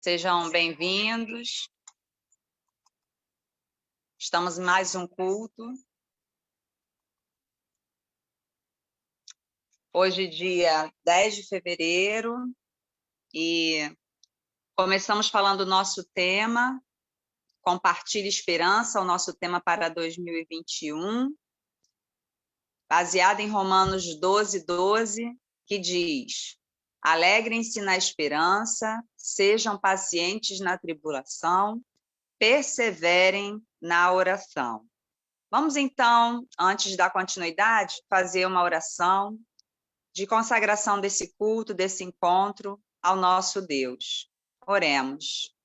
Sejam bem-vindos. Estamos em mais um culto. Hoje, dia 10 de fevereiro, e começamos falando do nosso tema, Compartilhe Esperança, o nosso tema para 2021, baseado em Romanos 12:12, que diz: Alegrem-se na esperança, sejam pacientes na tribulação, perseverem na oração. Vamos, então, antes da continuidade, fazer uma oração de consagração desse culto, desse encontro ao nosso Deus. Oremos.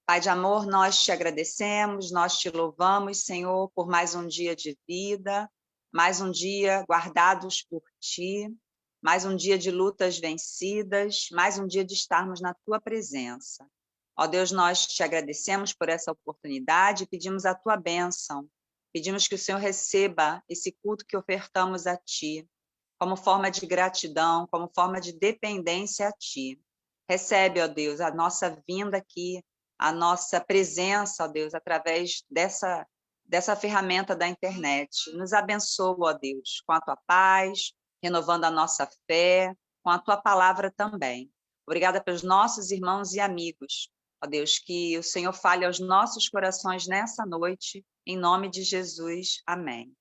Pai de amor, nós te agradecemos, nós te louvamos, Senhor, por mais um dia de vida, mais um dia guardados por Ti, mais um dia de lutas vencidas, mais um dia de estarmos na Tua presença. Ó Deus, nós te agradecemos por essa oportunidade e pedimos a Tua bênção. Pedimos que o Senhor receba esse culto que ofertamos a Ti, como forma de gratidão, como forma de dependência a Ti. Recebe, ó Deus, a nossa vinda aqui, a nossa presença, ó Deus, através dessa ferramenta da internet. Nos abençoa, ó Deus, com a Tua paz, renovando a nossa fé, com a Tua palavra também. Obrigada pelos nossos irmãos e amigos. Ó Deus, que o Senhor fale aos nossos corações nessa noite, em nome de Jesus. Amém.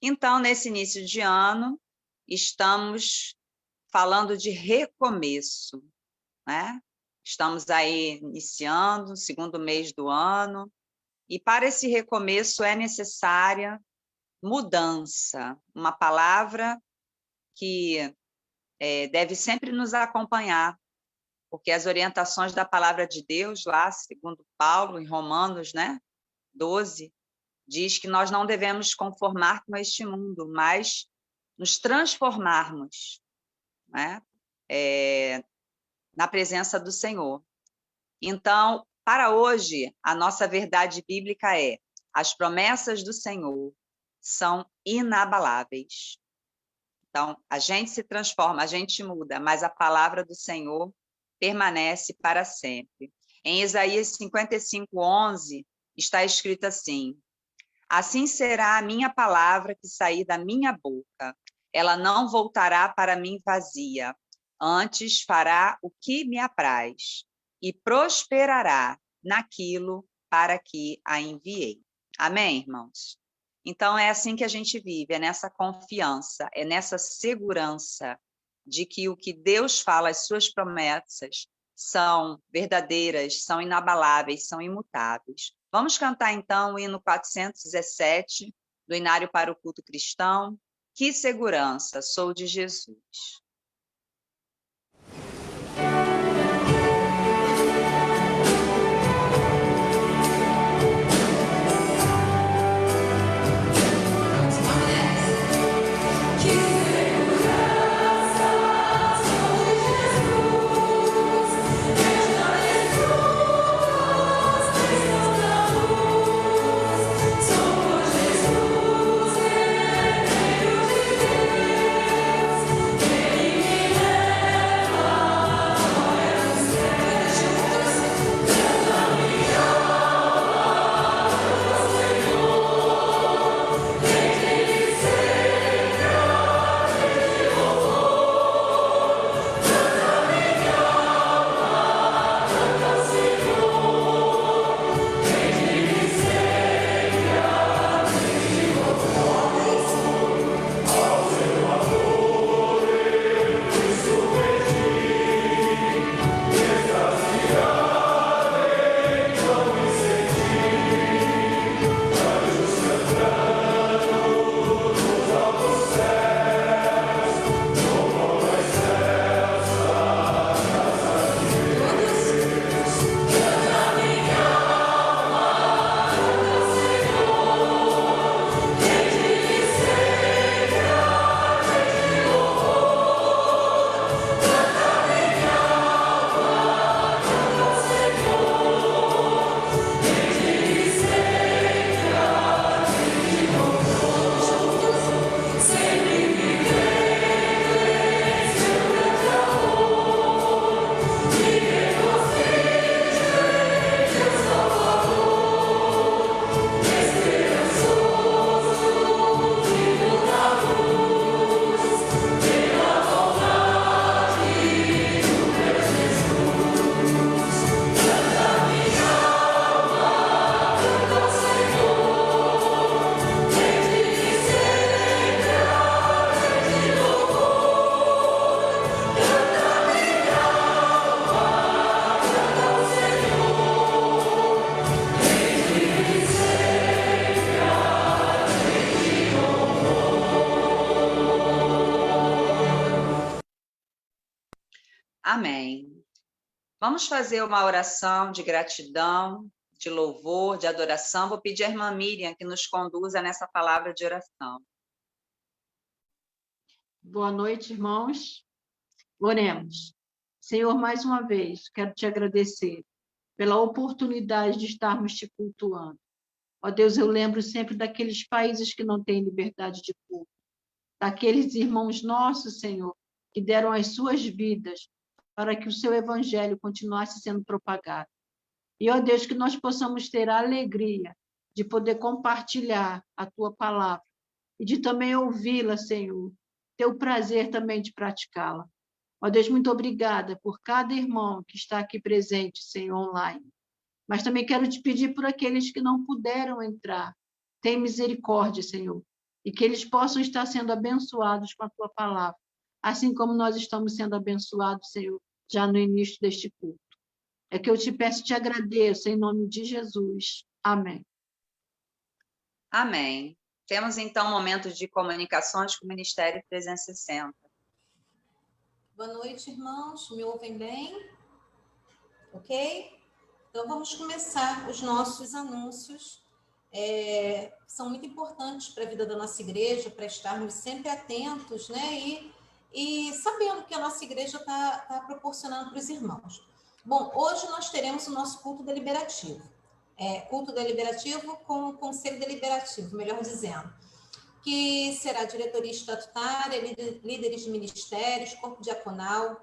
Então, nesse início de ano, estamos falando de recomeço, né? Estamos aí iniciando o segundo mês do ano, e para esse recomeço é necessária mudança, uma palavra que deve sempre nos acompanhar, porque as orientações da palavra de Deus, lá, segundo Paulo, em Romanos, né, 12, diz que nós não devemos conformar com este mundo, mas nos transformarmos, né, na presença do Senhor. Então, para hoje, a nossa verdade bíblica é: as promessas do Senhor são inabaláveis. Então, a gente se transforma, a gente muda, mas a palavra do Senhor permanece para sempre. Em Isaías 55:11, está escrito assim: assim será a minha palavra que sair da minha boca. Ela não voltará para mim vazia. Antes fará o que me apraz e prosperará naquilo para que a enviei. Amém, irmãos? Então, é assim que a gente vive, é nessa confiança, é nessa segurança de que o que Deus fala, as suas promessas, são verdadeiras, são inabaláveis, são imutáveis. Vamos cantar, então, o hino 417, do Inário para o Culto Cristão. Que segurança, sou de Jesus. Jesus, Amém. Vamos fazer uma oração de gratidão, de louvor, de adoração. Vou pedir à irmã Miriam que nos conduza nessa palavra de oração. Boa noite, irmãos. Oremos. Senhor, mais uma vez, quero te agradecer pela oportunidade de estarmos te cultuando. Ó Deus, eu lembro sempre daqueles países que não têm liberdade de culto, daqueles irmãos nossos, Senhor, que deram as suas vidas para que o seu evangelho continuasse sendo propagado. E, ó Deus, que nós possamos ter a alegria de poder compartilhar a tua palavra e de também ouvi-la, Senhor, ter o prazer também de praticá-la. Ó Deus, muito obrigada por cada irmão que está aqui presente, Senhor, online. Mas também quero te pedir por aqueles que não puderam entrar. Tem misericórdia, Senhor, e que eles possam estar sendo abençoados com a tua palavra, assim como nós estamos sendo abençoados, Senhor, já no início deste culto. É que eu te peço e te agradeço, em nome de Jesus. Amém. Amém. Temos, então, momentos de comunicações com o Ministério 360. Boa noite, irmãos. Me ouvem bem? Ok? Então, vamos começar os nossos anúncios. São muito importantes para a vida da nossa igreja, para estarmos sempre atentos, né? E sabendo que a nossa igreja está proporcionando para os irmãos. Bom, hoje nós teremos o nosso culto deliberativo. Culto deliberativo com o conselho deliberativo, melhor dizendo, que será diretoria estatutária, líderes de ministérios, corpo diaconal,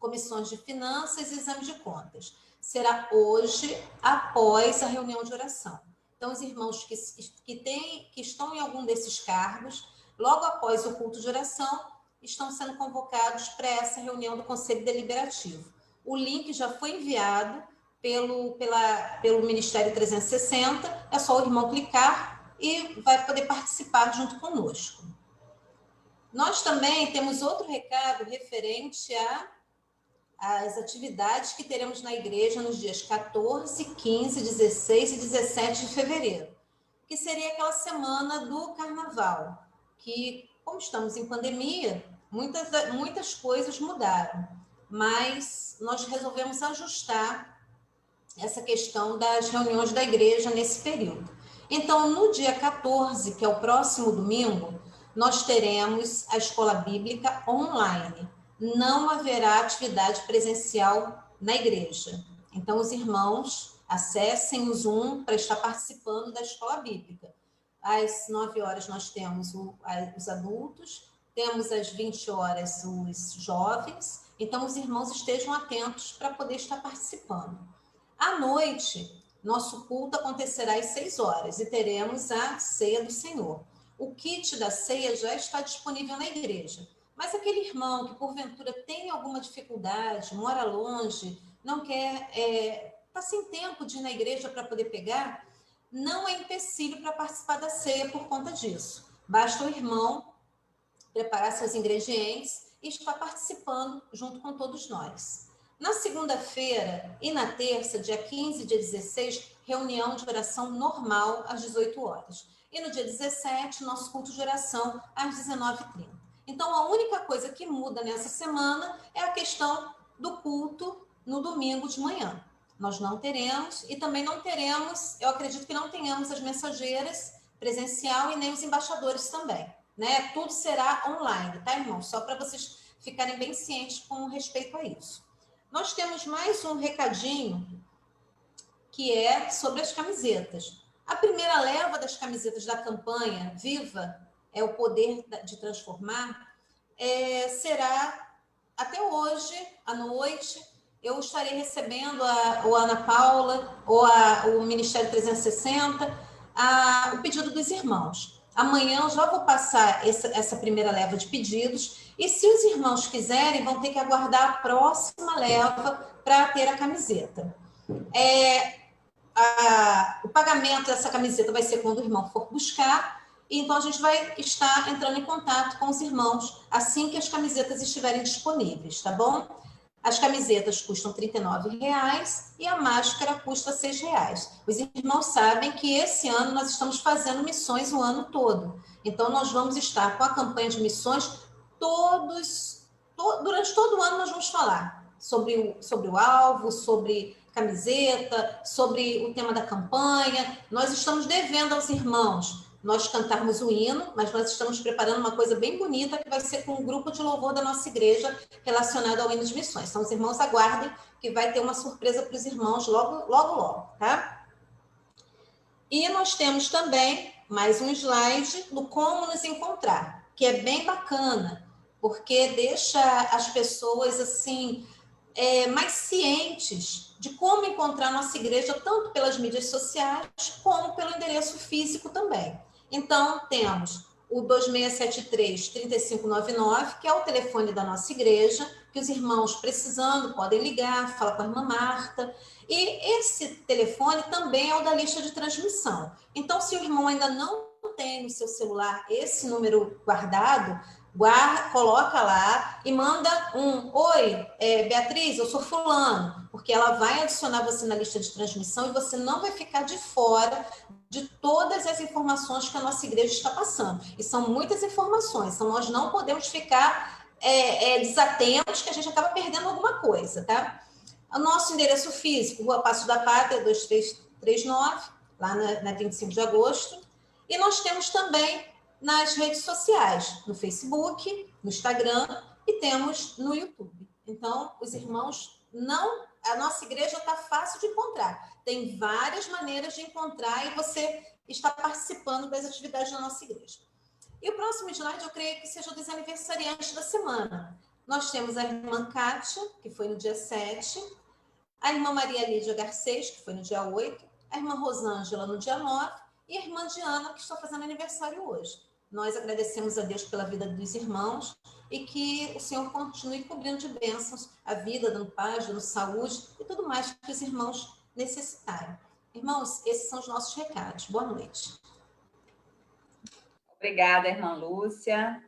comissões de finanças e exame de contas. Será hoje, após a reunião de oração. Então, os irmãos que estão em algum desses cargos, logo após o culto de oração, estão sendo convocados para essa reunião do Conselho Deliberativo. O link já foi enviado pelo Ministério 360, é só o irmão clicar e vai poder participar junto conosco. Nós também temos outro recado referente às atividades que teremos na igreja nos dias 14, 15, 16 e 17 de fevereiro, que seria aquela semana do carnaval, que, como estamos em pandemia, muitas coisas mudaram, mas nós resolvemos ajustar essa questão das reuniões da igreja nesse período. Então, no dia 14, que é o próximo domingo, nós teremos a escola bíblica online. Não haverá atividade presencial na igreja. Então, os irmãos acessem o Zoom para estar participando da escola bíblica. Às 9 horas nós temos os adultos, temos às 20 horas os jovens. Então, os irmãos estejam atentos para poder estar participando. À noite, nosso culto acontecerá às 6 horas e teremos a ceia do Senhor. O kit da ceia já está disponível na igreja, mas aquele irmão que porventura tem alguma dificuldade, mora longe, não quer, está sem tempo de ir na igreja para poder pegar, não é empecilho para participar da ceia por conta disso. Basta o irmão preparar seus ingredientes e estar participando junto com todos nós. Na segunda-feira e na terça, dia 15 e dia 16, reunião de oração normal às 18 horas. E no dia 17, nosso culto de oração às 19h30. Então, a única coisa que muda nessa semana é a questão do culto no domingo de manhã. Nós não teremos, e também não teremos, eu acredito que não tenhamos as mensageiras presencial e nem os embaixadores também, né? Tudo será online, tá, irmão? Só para vocês ficarem bem cientes com respeito a isso. Nós temos mais um recadinho, que é sobre as camisetas. A primeira leva das camisetas da campanha Viva é o Poder de Transformar, será até hoje, à noite. Eu estarei recebendo ou a Ana Paula ou o Ministério 360 o pedido dos irmãos. Amanhã eu já vou passar essa primeira leva de pedidos. E se os irmãos quiserem, vão ter que aguardar a próxima leva para ter a camiseta. O pagamento dessa camiseta vai ser quando o irmão for buscar, e então a gente vai estar entrando em contato com os irmãos assim que as camisetas estiverem disponíveis, tá bom? As camisetas custam R$ 39,00 e a máscara custa R$ 6,00. Os irmãos sabem que esse ano nós estamos fazendo missões o ano todo. Então, nós vamos estar com a campanha de missões todos durante todo o ano nós vamos falar sobre o alvo, sobre camiseta, sobre o tema da campanha. Nós estamos devendo aos irmãos nós cantarmos o hino, mas nós estamos preparando uma coisa bem bonita que vai ser com um grupo de louvor da nossa igreja relacionado ao hino de missões. Então, os irmãos aguardem que vai ter uma surpresa para os irmãos logo, logo, logo, tá? E nós temos também mais um slide do como nos encontrar, que é bem bacana, porque deixa as pessoas assim mais cientes de como encontrar nossa igreja, tanto pelas mídias sociais, como pelo endereço físico também. Então, temos o 2673-3599, que é o telefone da nossa igreja, que os irmãos precisando podem ligar, falar com a irmã Marta. E esse telefone também é o da lista de transmissão. Então, se o irmão ainda não tem no seu celular esse número guardado, coloca lá e manda oi, Beatriz, eu sou fulano, porque ela vai adicionar você na lista de transmissão e você não vai ficar de fora de todas as informações que a nossa igreja está passando. E são muitas informações, então nós não podemos ficar desatentos, que a gente acaba perdendo alguma coisa, tá? O nosso endereço físico, Rua Passo da Pátria, 2339, lá na 25 de agosto. E nós temos também nas redes sociais, no Facebook, no Instagram e temos no YouTube. Então, os irmãos a nossa igreja está fácil de encontrar. Tem várias maneiras de encontrar e você está participando das atividades da nossa igreja. E o próximo slide, eu creio que seja dos aniversariantes da semana. Nós temos a irmã Kátia, que foi no dia 7, a irmã Maria Lídia Garcês, que foi no dia 8, a irmã Rosângela no dia 9 e a irmã Diana, que está fazendo aniversário hoje. Nós agradecemos a Deus pela vida dos irmãos e que o Senhor continue cobrindo de bênçãos a vida, dando paz, dando saúde e tudo mais que os irmãos necessitarem. Irmãos, esses são os nossos recados. Boa noite. Obrigada, irmã Lúcia.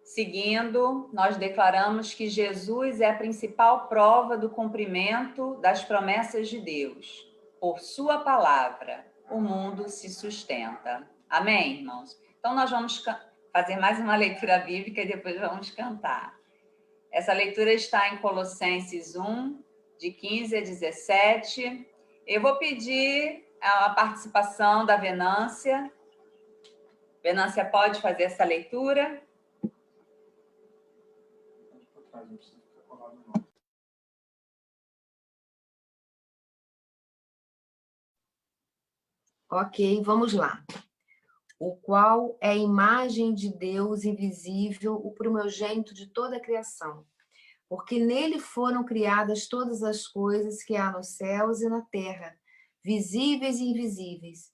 Seguindo, nós declaramos que Jesus é a principal prova do cumprimento das promessas de Deus. Por sua palavra, o mundo se sustenta. Amém, irmãos? Então, nós vamos fazer mais uma leitura bíblica e depois vamos cantar. Essa leitura está em Colossenses 1, de 15 a 17. Eu vou pedir a participação da Venância. Venância, pode fazer essa leitura? Ok, vamos lá. O qual é a imagem de Deus invisível, o primogênito de toda a criação. Porque nele foram criadas todas as coisas que há nos céus e na terra, visíveis e invisíveis.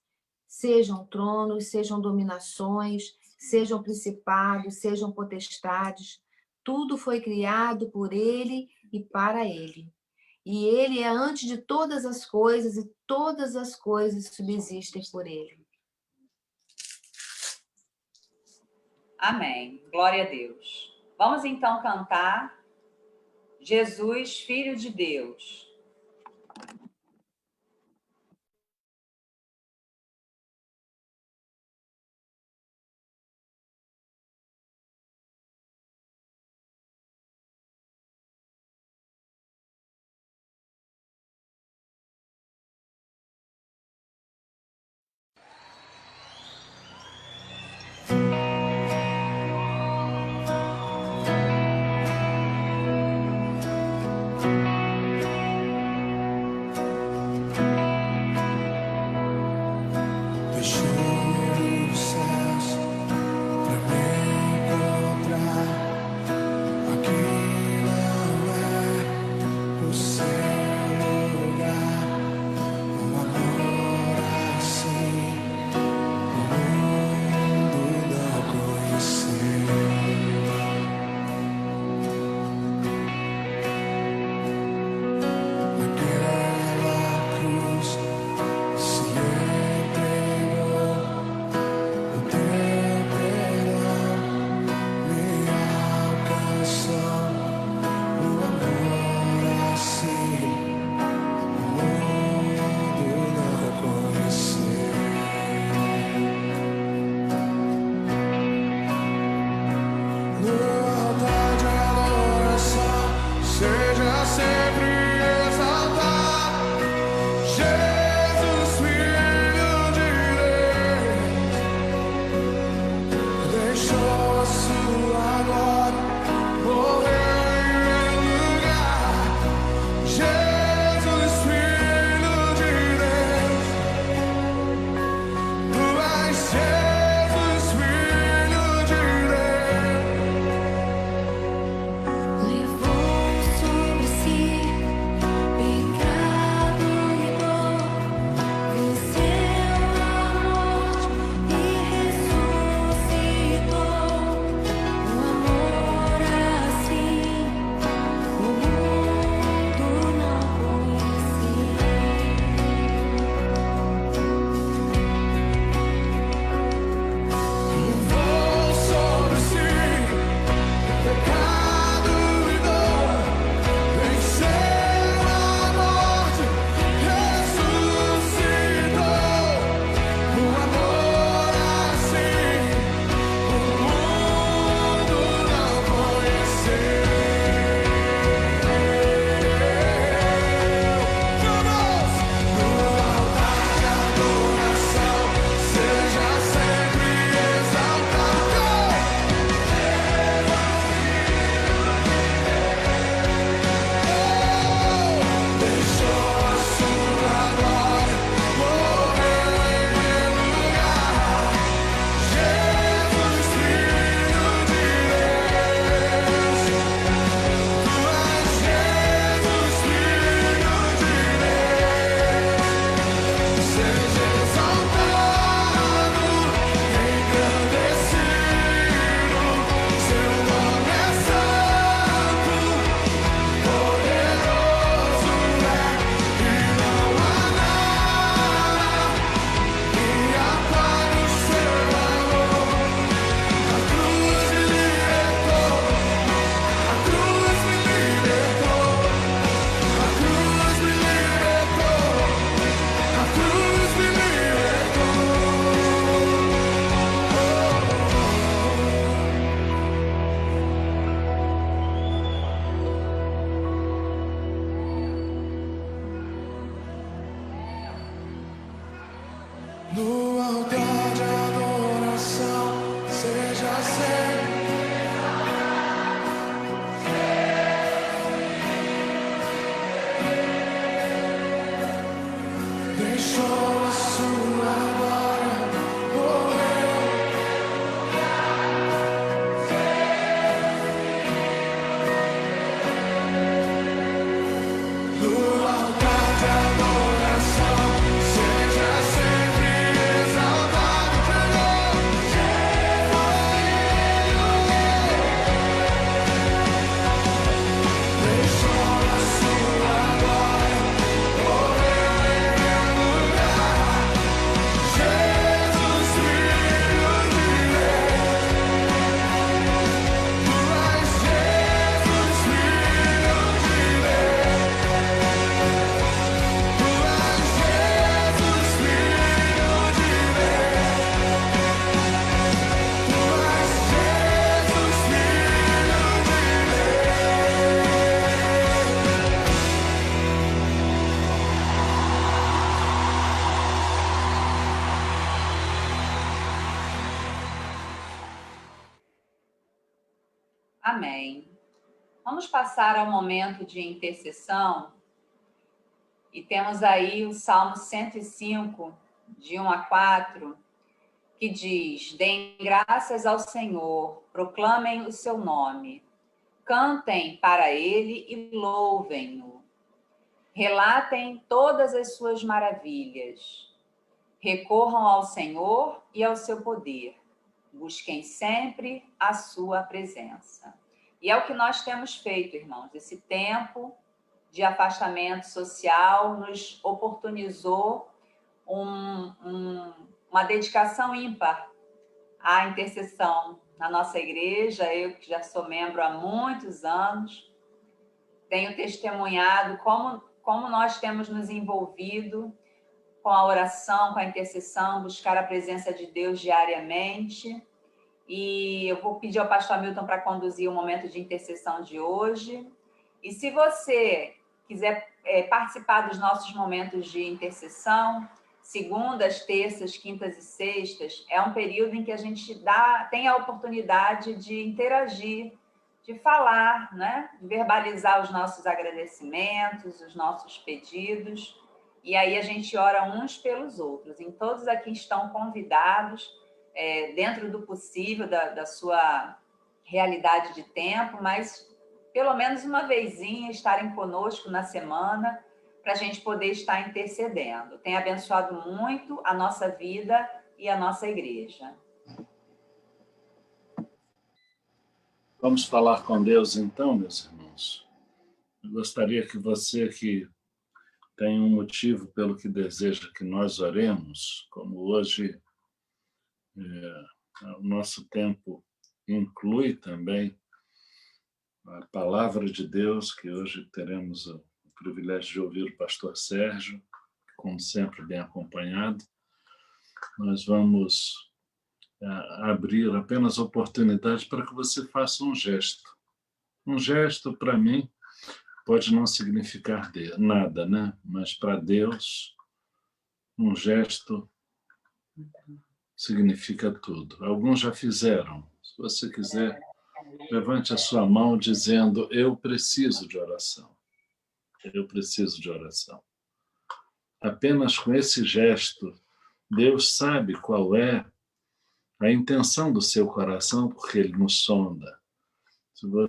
Sejam tronos, sejam dominações, sejam principados, sejam potestades. Tudo foi criado por ele e para ele. E ele é antes de todas as coisas e todas as coisas subsistem por ele. Amém. Glória a Deus. Vamos então cantar Jesus, Filho de Deus. See Amém. Vamos passar ao momento de intercessão e temos aí o Salmo 105, de 1 a 4, que diz: deem graças ao Senhor, proclamem o seu nome, cantem para ele e louvem-no, relatem todas as suas maravilhas, recorram ao Senhor e ao seu poder, busquem sempre a sua presença. E é o que nós temos feito, irmãos. Esse tempo de afastamento social nos oportunizou uma dedicação ímpar à intercessão na nossa igreja. Eu, que já sou membro há muitos anos, tenho testemunhado como nós temos nos envolvido com a oração, com a intercessão, buscar a presença de Deus diariamente. E eu vou pedir ao pastor Hamilton para conduzir o momento de intercessão de hoje. E se você quiser participar dos nossos momentos de intercessão, segundas, terças, quintas e sextas, é um período em que a gente tem a oportunidade de interagir, de falar, né? De verbalizar os nossos agradecimentos, os nossos pedidos. E aí a gente ora uns pelos outros. E todos aqui estão convidados, dentro do possível, da sua realidade de tempo, mas pelo menos uma vezinha estarem conosco na semana para a gente poder estar intercedendo. Tem abençoado muito a nossa vida e a nossa igreja. Vamos falar com Deus então, meus irmãos. Eu gostaria que você que tem um motivo pelo que deseja que nós oremos, como hoje o nosso tempo inclui também a palavra de Deus, que hoje teremos o privilégio de ouvir o pastor Sérgio, como sempre bem acompanhado. Nós vamos abrir apenas oportunidade para que você faça um gesto. Um gesto, para mim, pode não significar nada, né? Mas para Deus, um gesto significa tudo. Alguns já fizeram. Se você quiser, levante a sua mão dizendo: eu preciso de oração. Eu preciso de oração. Apenas com esse gesto, Deus sabe qual é a intenção do seu coração, porque Ele nos sonda.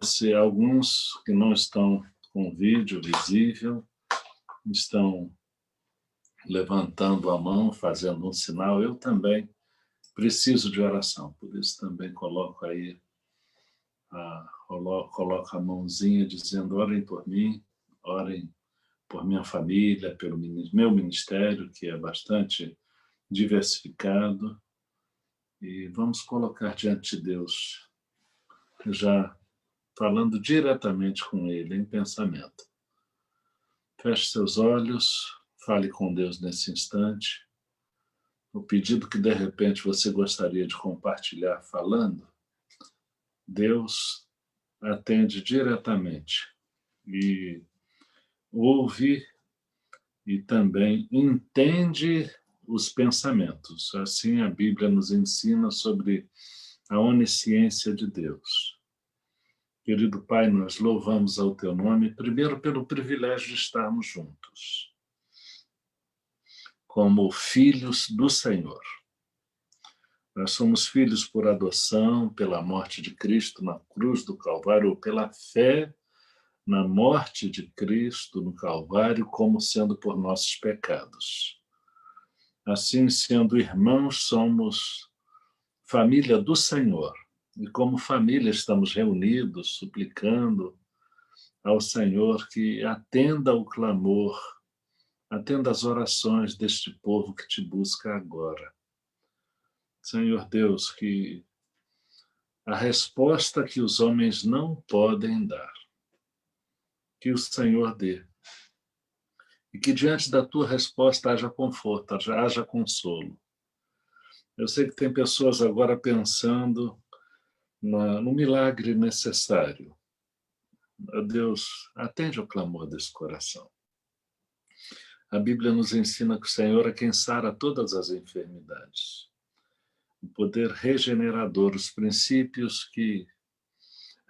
Se alguns que não estão com vídeo visível, estão levantando a mão, fazendo um sinal, eu também preciso de oração. Por isso também coloco aí, coloco a mãozinha dizendo: orem por mim, orem por minha família, pelo meu ministério, que é bastante diversificado. E vamos colocar diante de Deus, já falando diretamente com Ele em pensamento. Feche seus olhos, fale com Deus nesse instante. O pedido que de repente você gostaria de compartilhar falando, Deus atende diretamente e ouve e também entende os pensamentos. Assim a Bíblia nos ensina sobre a onisciência de Deus. Querido Pai, nós louvamos ao Teu nome, primeiro pelo privilégio de estarmos juntos. como filhos do Senhor. Nós somos filhos por adoção, pela morte de Cristo na cruz do Calvário, ou pela fé na morte de Cristo no Calvário, como sendo por nossos pecados. Assim, sendo irmãos, somos família do Senhor. E como família estamos reunidos, suplicando ao Senhor que atenda o clamor, atenda as orações deste povo que te busca agora. Senhor Deus, que a resposta que os homens não podem dar, que o Senhor dê. E que diante da tua resposta haja conforto, haja consolo. Eu sei que tem pessoas agora pensando no milagre necessário. Deus, atende ao clamor desse coração. A Bíblia nos ensina que o Senhor é quem sara todas as enfermidades. O poder regenerador, os princípios que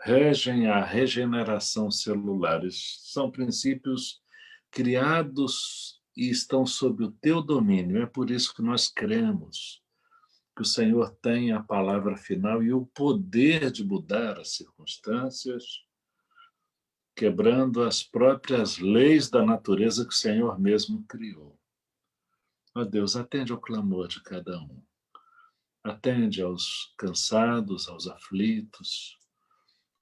regem a regeneração celular, são princípios criados e estão sob o teu domínio. É por isso que nós cremos que o Senhor tem a palavra final e o poder de mudar as circunstâncias, quebrando as próprias leis da natureza que o Senhor mesmo criou. Ó Deus, atende ao clamor de cada um. Atende aos cansados, aos aflitos,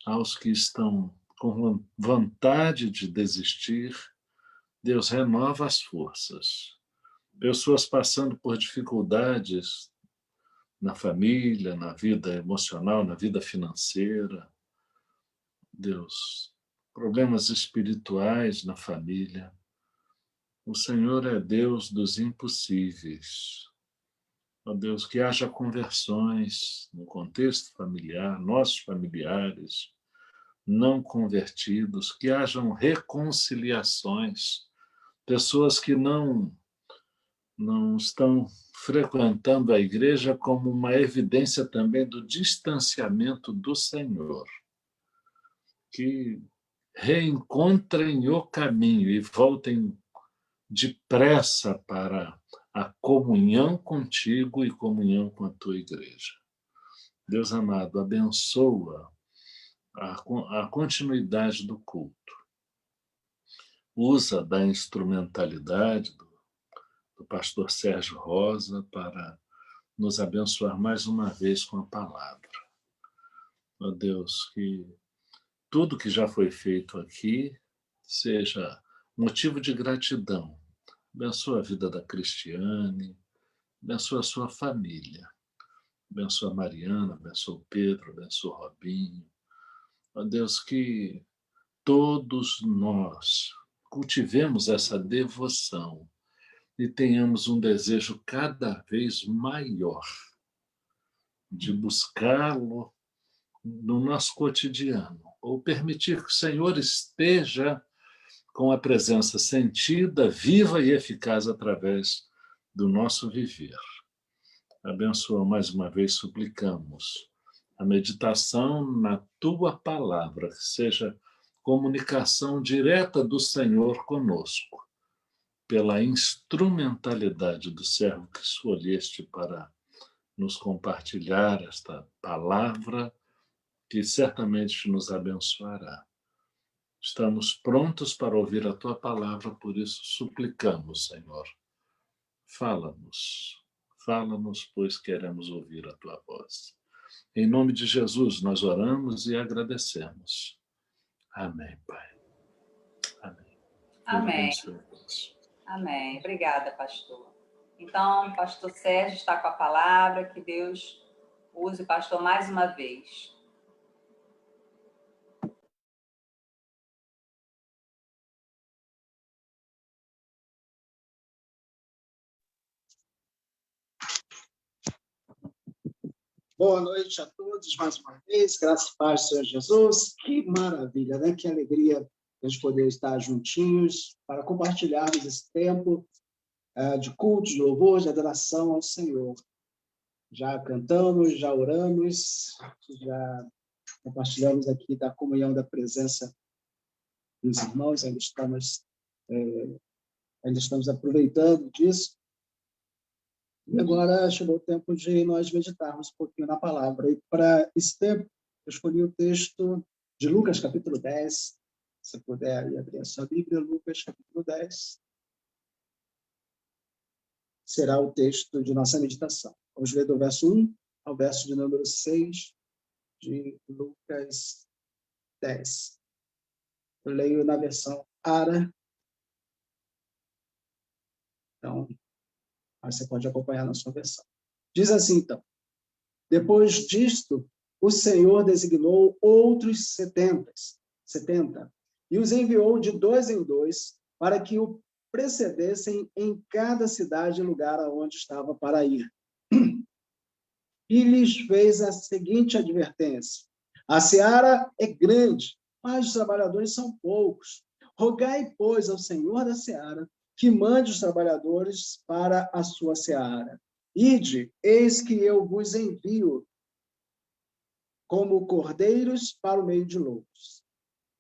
aos que estão com vontade de desistir. Deus, renova as forças. Pessoas passando por dificuldades na família, na vida emocional, na vida financeira. Deus, problemas espirituais na família. O Senhor é Deus dos impossíveis. Ó Deus, que haja conversões no contexto familiar, nossos familiares não convertidos, que hajam reconciliações, pessoas que não estão frequentando a igreja como uma evidência também do distanciamento do Senhor, que reencontrem o caminho e voltem depressa para a comunhão contigo e comunhão com a tua igreja. Deus amado, abençoa a continuidade do culto. Usa da instrumentalidade do pastor Sérgio Rosa para nos abençoar mais uma vez com a palavra. Ó Deus, que tudo que já foi feito aqui seja motivo de gratidão. Abençoa a vida da Cristiane, abençoa a sua família, abençoa a Mariana, abençoa o Pedro, abençoa o Robinho. Ó Deus, que todos nós cultivemos essa devoção e tenhamos um desejo cada vez maior de buscá-lo no nosso cotidiano, ou permitir que o Senhor esteja com a presença sentida, viva e eficaz através do nosso viver. Abençoa mais uma vez, suplicamos, a meditação na tua palavra, que seja comunicação direta do Senhor conosco, pela instrumentalidade do servo que escolheste para nos compartilhar esta palavra, que certamente nos abençoará. Estamos prontos para ouvir a tua palavra, por isso suplicamos, Senhor. Fala-nos, pois queremos ouvir a tua voz. Em nome de Jesus, nós oramos e agradecemos. Amém, Pai. Amém. Amém. Amém. Obrigada, pastor. Então, o pastor Sérgio está com a palavra, que Deus use o pastor mais uma vez. Boa noite a todos, mais uma vez, graças e paz do Senhor Jesus. Que maravilha, né? Que alegria a gente poder estar juntinhos para compartilharmos esse tempo de culto, de louvor, de adoração ao Senhor. Já cantamos, já oramos, já compartilhamos aqui da comunhão da presença dos irmãos, ainda estamos aproveitando disso. E agora chegou o tempo de nós meditarmos um pouquinho na palavra. E para esse tempo, eu escolhi o texto de Lucas, capítulo 10. Se puder abrir a sua Bíblia, Lucas, capítulo 10. Será o texto de nossa meditação. Vamos ler do verso 1 ao verso de número 6 de Lucas 10. Eu leio na versão ARA. Então, você pode acompanhar na sua versão. Diz assim, então: depois disto, o Senhor designou outros 70, e os enviou de 2 em 2, para que o precedessem em cada cidade e lugar aonde estava para ir. E lhes fez a seguinte advertência: a seara é grande, mas os trabalhadores são poucos. Rogai, pois, ao Senhor da seara que mande os trabalhadores para a sua seara. Ide, eis que eu vos envio como cordeiros para o meio de lobos.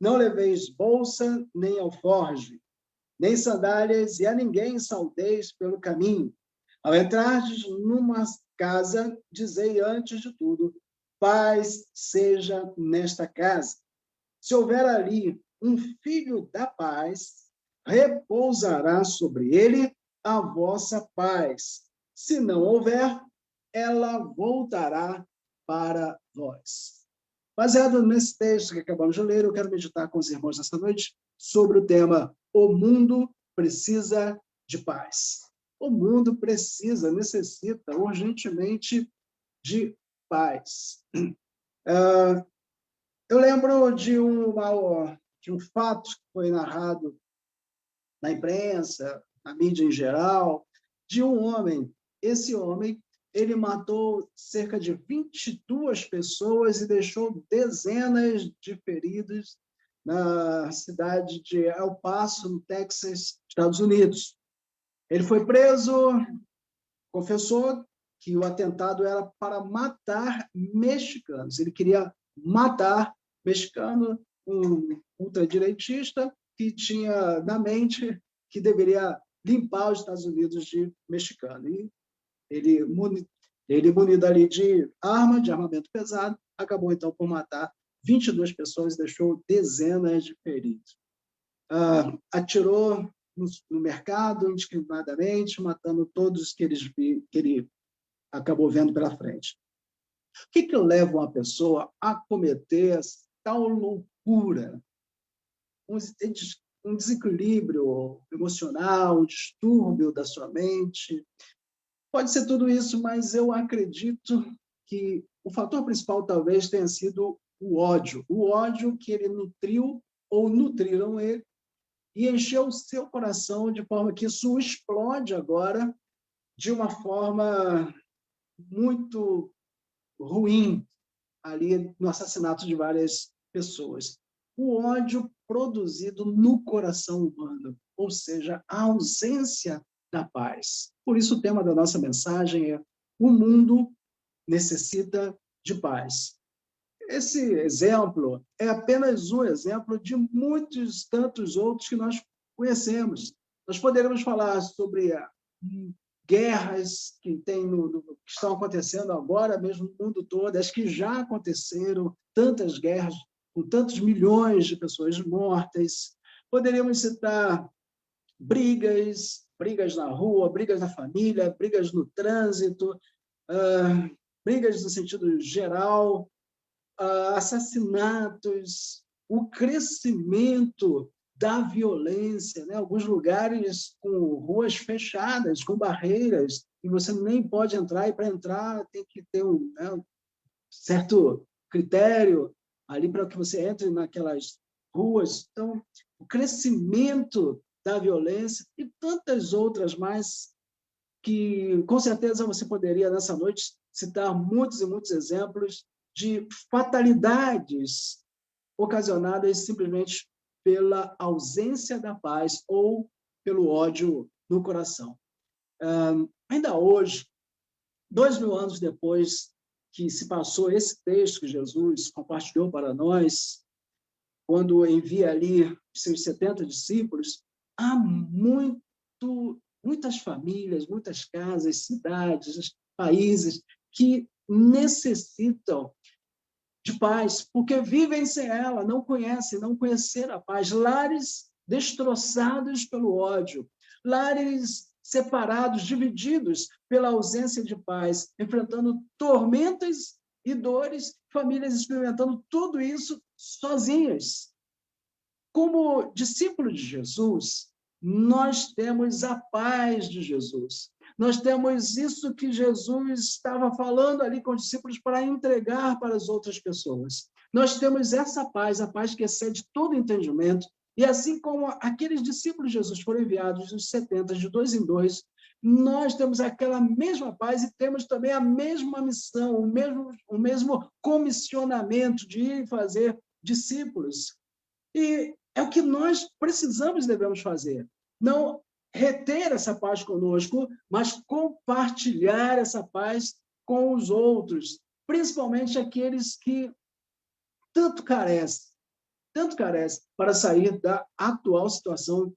Não leveis bolsa, nem alforge, nem sandálias, e a ninguém saudeis pelo caminho. Ao entrardes numa casa, dizei antes de tudo: paz seja nesta casa. Se houver ali um filho da paz, repousará sobre ele a vossa paz. Se não houver, ela voltará para vós. Baseado nesse texto que acabamos de ler, eu quero meditar com os irmãos nesta noite sobre o tema: o mundo precisa de paz. O mundo necessita urgentemente de paz. Eu lembro de um fato que foi narrado na imprensa, na mídia em geral, de um homem. Esse homem, ele matou cerca de 22 pessoas e deixou dezenas de feridos na cidade de El Paso, no Texas, Estados Unidos. Ele foi preso, confessou que o atentado era para matar mexicanos. Ele queria matar mexicano, um ultradireitista que tinha na mente que deveria limpar os Estados Unidos de mexicano. E ele munido ali de armamento pesado, acabou então por matar 22 pessoas e deixou dezenas de feridos. Atirou no mercado indiscriminadamente, matando todos que ele acabou vendo pela frente. O que leva uma pessoa a cometer tal loucura? Um desequilíbrio emocional, um distúrbio da sua mente. Pode ser tudo isso, mas eu acredito que o fator principal talvez tenha sido o ódio que ele nutriu ou nutriram ele e encheu o seu coração de forma que isso explode agora de uma forma muito ruim ali no assassinato de várias pessoas. O ódio produzido no coração humano, ou seja, a ausência da paz. Por isso o tema da nossa mensagem é: o mundo necessita de paz. Esse exemplo é apenas um exemplo de muitos tantos outros que nós conhecemos. Nós poderíamos falar sobre guerras que estão acontecendo agora mesmo no mundo todo, as que já aconteceram, tantas guerras com tantos milhões de pessoas mortas. Poderíamos citar brigas na rua, brigas na família, brigas no trânsito, brigas no sentido geral, assassinatos, o crescimento da violência, né? Alguns lugares com ruas fechadas, com barreiras, e você nem pode entrar, e para entrar tem que ter um certo critério ali para que você entre naquelas ruas. Então, o crescimento da violência e tantas outras mais que, com certeza, você poderia, nessa noite, citar muitos e muitos exemplos de fatalidades ocasionadas simplesmente pela ausência da paz ou pelo ódio no coração. Ainda hoje, 2000 anos depois que se passou esse texto que Jesus compartilhou para nós, quando envia ali seus 70 discípulos, há muito muitas famílias, muitas casas, cidades, países que necessitam de paz, porque vivem sem ela, não conhecem, não conheceram a paz. Lares destroçados pelo ódio, lares separados, divididos pela ausência de paz, enfrentando tormentas e dores, famílias experimentando tudo isso sozinhas. Como discípulos de Jesus, nós temos a paz de Jesus. Nós temos isso que Jesus estava falando ali com os discípulos para entregar para as outras pessoas. Nós temos essa paz, a paz que excede todo entendimento. E assim como aqueles discípulos de Jesus foram enviados, os 70, de 2 em 2, nós temos aquela mesma paz e temos também a mesma missão, o mesmo comissionamento de ir fazer discípulos. E é o que nós precisamos e devemos fazer. Não reter essa paz conosco, mas compartilhar essa paz com os outros, principalmente aqueles que tanto carecem para sair da atual situação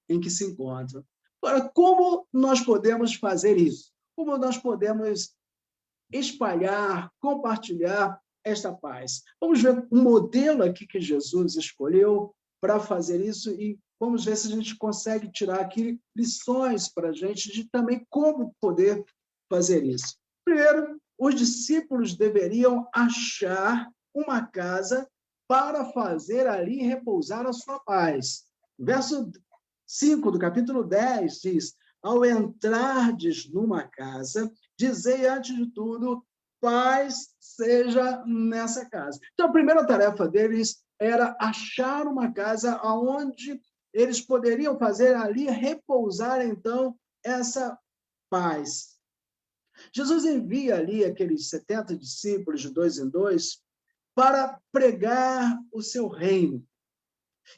em que se encontram. Agora, como nós podemos fazer isso? Como nós podemos espalhar, compartilhar esta paz? Vamos ver um modelo aqui que Jesus escolheu para fazer isso e vamos ver se a gente consegue tirar aqui lições para a gente de também como poder fazer isso. Primeiro, os discípulos deveriam achar uma casa para fazer ali repousar a sua paz. Verso 5 do capítulo 10 diz: ao entrardes numa casa, dizei antes de tudo, paz seja nessa casa. Então, a primeira tarefa deles era achar uma casa onde eles poderiam fazer ali repousar, então, essa paz. Jesus envia ali aqueles 70 discípulos de 2 em 2 para pregar o seu reino.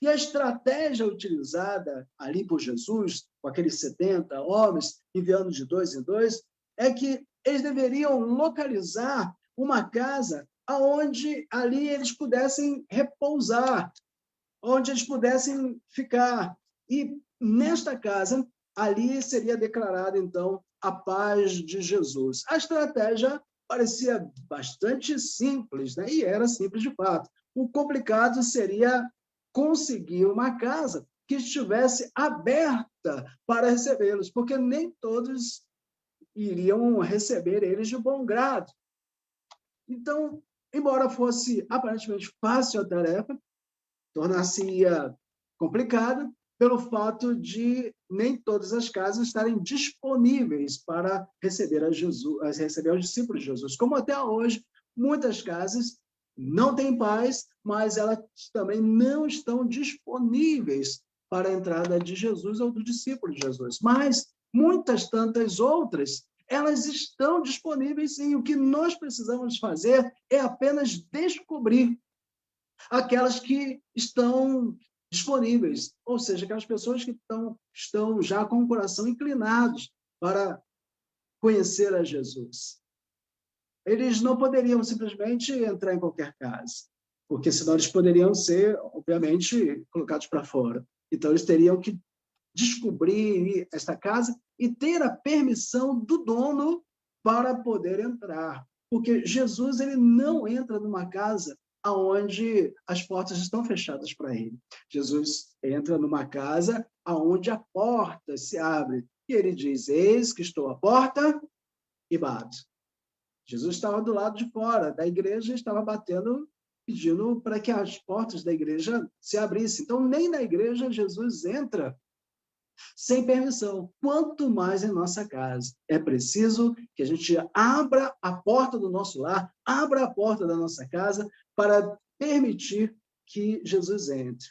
E a estratégia utilizada ali por Jesus, com aqueles 70 homens, enviando de 2 em 2, é que eles deveriam localizar uma casa onde ali eles pudessem repousar, onde eles pudessem ficar. E nesta casa, ali seria declarada, então, a paz de Jesus. A estratégia parecia bastante simples, né? E era simples de fato. O complicado seria conseguir uma casa que estivesse aberta para recebê-los, porque nem todos iriam receber eles de bom grado. Então, embora fosse aparentemente fácil a tarefa, tornar-se-ia complicada pelo fato de nem todas as casas estarem disponíveis para receber receber os discípulos de Jesus. Como até hoje, muitas casas não têm paz, mas elas também não estão disponíveis para a entrada de Jesus ou do discípulo de Jesus. Mas muitas tantas outras, elas estão disponíveis sim. O que nós precisamos fazer é apenas descobrir aquelas que estão disponíveis, ou seja, aquelas pessoas que estão já com o coração inclinados para conhecer a Jesus. Eles não poderiam simplesmente entrar em qualquer casa, porque senão eles poderiam ser, obviamente, colocados para fora. Então, eles teriam que descobrir esta casa e ter a permissão do dono para poder entrar. Porque Jesus ele não entra numa casa onde as portas estão fechadas para ele. Jesus entra numa casa onde a porta se abre. E ele diz, eis que estou à porta e bato. Jesus estava do lado de fora da igreja, estava batendo, pedindo para que as portas da igreja se abrissem. Então, nem na igreja Jesus entra sem permissão. Quanto mais em nossa casa. É preciso que a gente abra a porta do nosso lar, abra a porta da nossa casa para permitir que Jesus entre.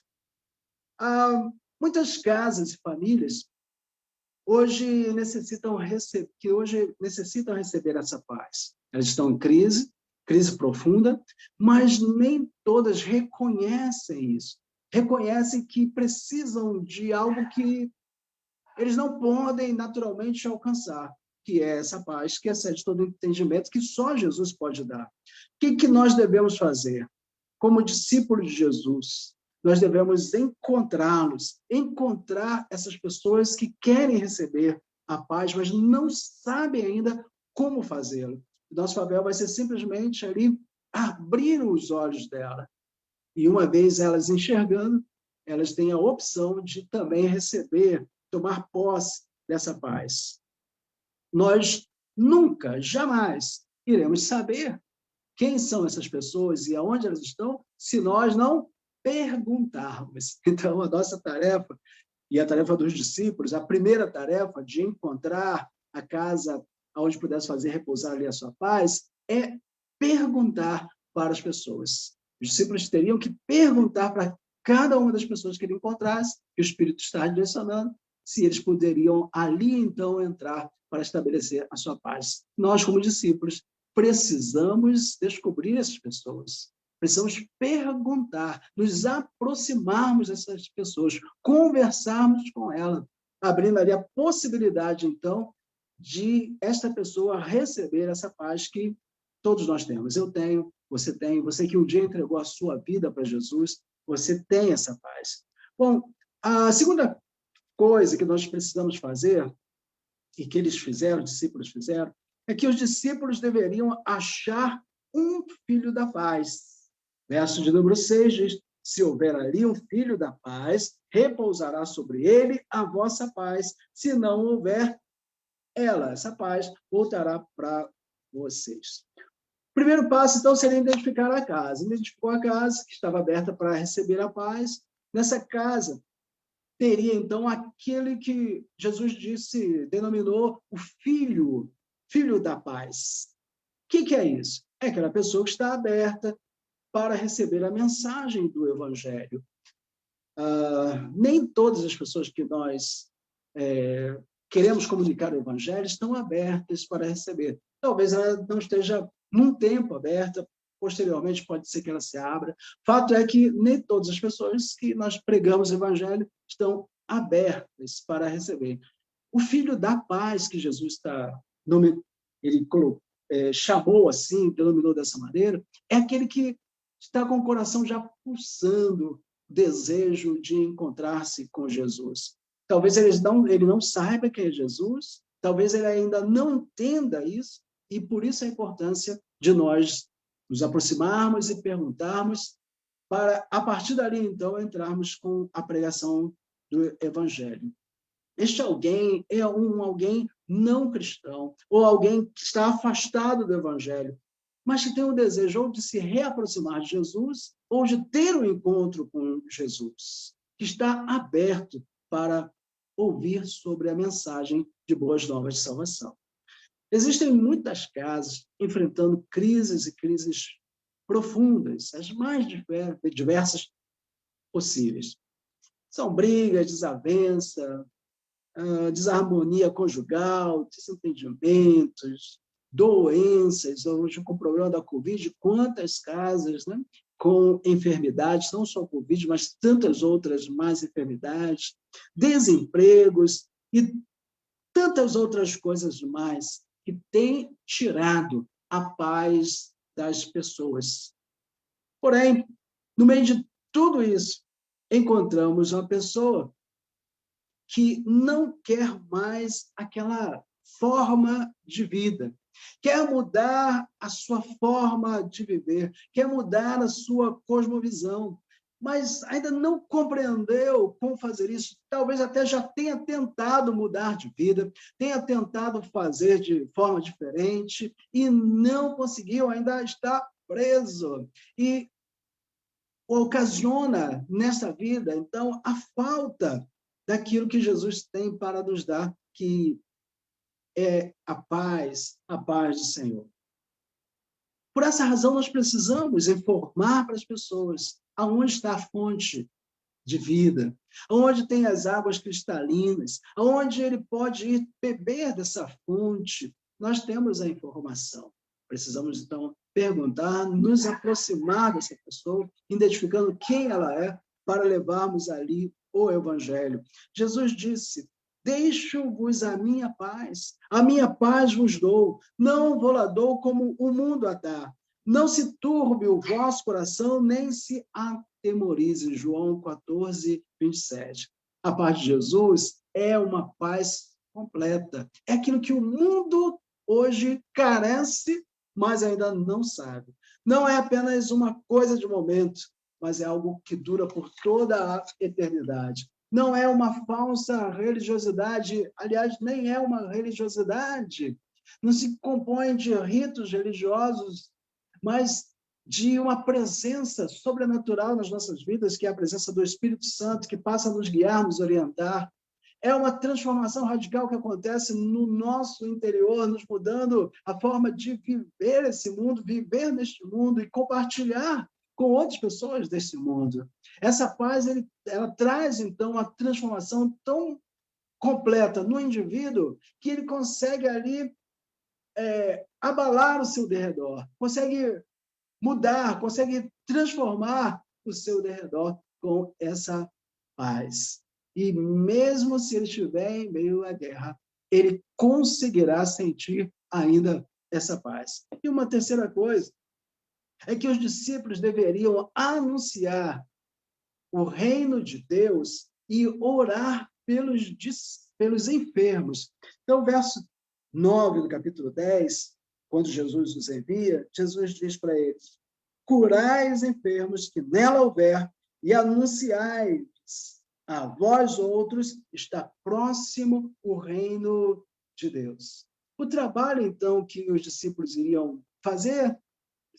Muitas casas e famílias hoje necessitam receber essa paz. Elas estão em crise profunda, mas nem todas reconhecem isso. Reconhecem que precisam de algo que eles não podem naturalmente alcançar, que é essa paz que excede todo entendimento, que só Jesus pode dar. O que nós devemos fazer? Como discípulos de Jesus, nós devemos encontrar essas pessoas que querem receber a paz, mas não sabem ainda como fazê-lo. Nosso papel vai ser simplesmente ali abrir os olhos dela. E uma vez elas enxergando, elas têm a opção de também receber, tomar posse dessa paz. Nós nunca, jamais iremos saber quem são essas pessoas e aonde elas estão se nós não perguntarmos. Então, a nossa tarefa, e a tarefa dos discípulos, a primeira tarefa de encontrar a casa onde pudesse fazer repousar ali a sua paz, é perguntar para as pessoas. Os discípulos teriam que perguntar para cada uma das pessoas que ele encontrasse, que o Espírito está direcionando, se eles poderiam ali, então, entrar para estabelecer a sua paz. Nós, como discípulos, precisamos descobrir essas pessoas. Precisamos perguntar, nos aproximarmos dessas pessoas, conversarmos com elas, abrindo ali a possibilidade, então, de esta pessoa receber essa paz que todos nós temos. Eu tenho, você que um dia entregou a sua vida para Jesus, você tem essa paz. Bom, a segunda coisa que nós precisamos fazer, e que eles fizeram, os discípulos fizeram, é que os discípulos deveriam achar um filho da paz. Verso de número 6 diz: se houver ali um filho da paz, repousará sobre ele a vossa paz. Se não houver, essa paz, voltará para vocês. O primeiro passo, então, seria identificar a casa. Identificou a casa, que estava aberta para receber a paz. Nessa casa, teria, então, aquele que Jesus denominou o filho da paz. O que é isso? É aquela pessoa que está aberta para receber a mensagem do Evangelho. Nem todas as pessoas que nós queremos comunicar o Evangelho estão abertas para receber. Talvez ela não esteja num tempo aberta, posteriormente pode ser que ela se abra. Fato é que nem todas as pessoas que nós pregamos o Evangelho estão abertas para receber. O Filho da Paz que Jesus chamou assim, denominou dessa maneira, é aquele que está com o coração já pulsando, desejo de encontrar-se com Jesus. Talvez ele não saiba quem é Jesus, talvez ele ainda não entenda isso, e por isso a importância de nós nos aproximarmos e perguntarmos, para, a partir dali, então, entrarmos com a pregação do Evangelho. Este alguém é alguém não cristão, ou alguém que está afastado do Evangelho, mas que tem o desejo ou de se reaproximar de Jesus, ou de ter um encontro com Jesus, que está aberto para ouvir sobre a mensagem de boas novas de salvação. Existem muitas casas enfrentando crises e crises profundas, as mais diversas possíveis. São brigas, desavença, desarmonia conjugal, desentendimentos, doenças. Hoje, com o problema da Covid, quantas casas, né, com enfermidades, não só Covid, mas tantas outras mais enfermidades, desempregos e tantas outras coisas mais que têm tirado a paz das pessoas. Porém, no meio de tudo isso, encontramos uma pessoa que não quer mais aquela forma de vida, quer mudar a sua forma de viver, quer mudar a sua cosmovisão, mas ainda não compreendeu como fazer isso. Talvez até já tenha tentado mudar de vida, tenha tentado fazer de forma diferente e não conseguiu, ainda está preso. E ocasiona nessa vida, então, a falta daquilo que Jesus tem para nos dar, que é a paz do Senhor. Por essa razão, nós precisamos informar para as pessoas aonde está a fonte de vida, aonde tem as águas cristalinas, aonde ele pode ir beber dessa fonte. Nós temos a informação. Precisamos, então, perguntar, nos aproximar dessa pessoa, identificando quem ela é, para levarmos ali o Evangelho. Jesus disse: deixo-vos a minha paz vos dou, não vou lá dou como o mundo a dá. Não se turbe o vosso coração, nem se atemorize. João 14, 27. A paz de Jesus é uma paz completa. É aquilo que o mundo hoje carece, mas ainda não sabe. Não é apenas uma coisa de momento, mas é algo que dura por toda a eternidade. Não é uma falsa religiosidade, aliás, nem é uma religiosidade. Não se compõe de ritos religiosos, mas de uma presença sobrenatural nas nossas vidas, que é a presença do Espírito Santo, que passa a nos guiar, nos orientar. É uma transformação radical que acontece no nosso interior, nos mudando a forma de viver esse mundo, viver neste mundo e compartilhar com outras pessoas desse mundo. Essa paz, ela traz, então, uma transformação tão completa no indivíduo que ele consegue ali abalar o seu derredor, consegue mudar, consegue transformar o seu derredor com essa paz. E mesmo se ele estiver em meio à guerra, ele conseguirá sentir ainda essa paz. E uma terceira coisa é que os discípulos deveriam anunciar o reino de Deus e orar pelos enfermos. Então, verso 9 do capítulo 10, quando Jesus os envia, Jesus diz para eles: curai os enfermos que nela houver e anunciai a vós outros, está próximo o reino de Deus. O trabalho, então, que os discípulos iriam fazer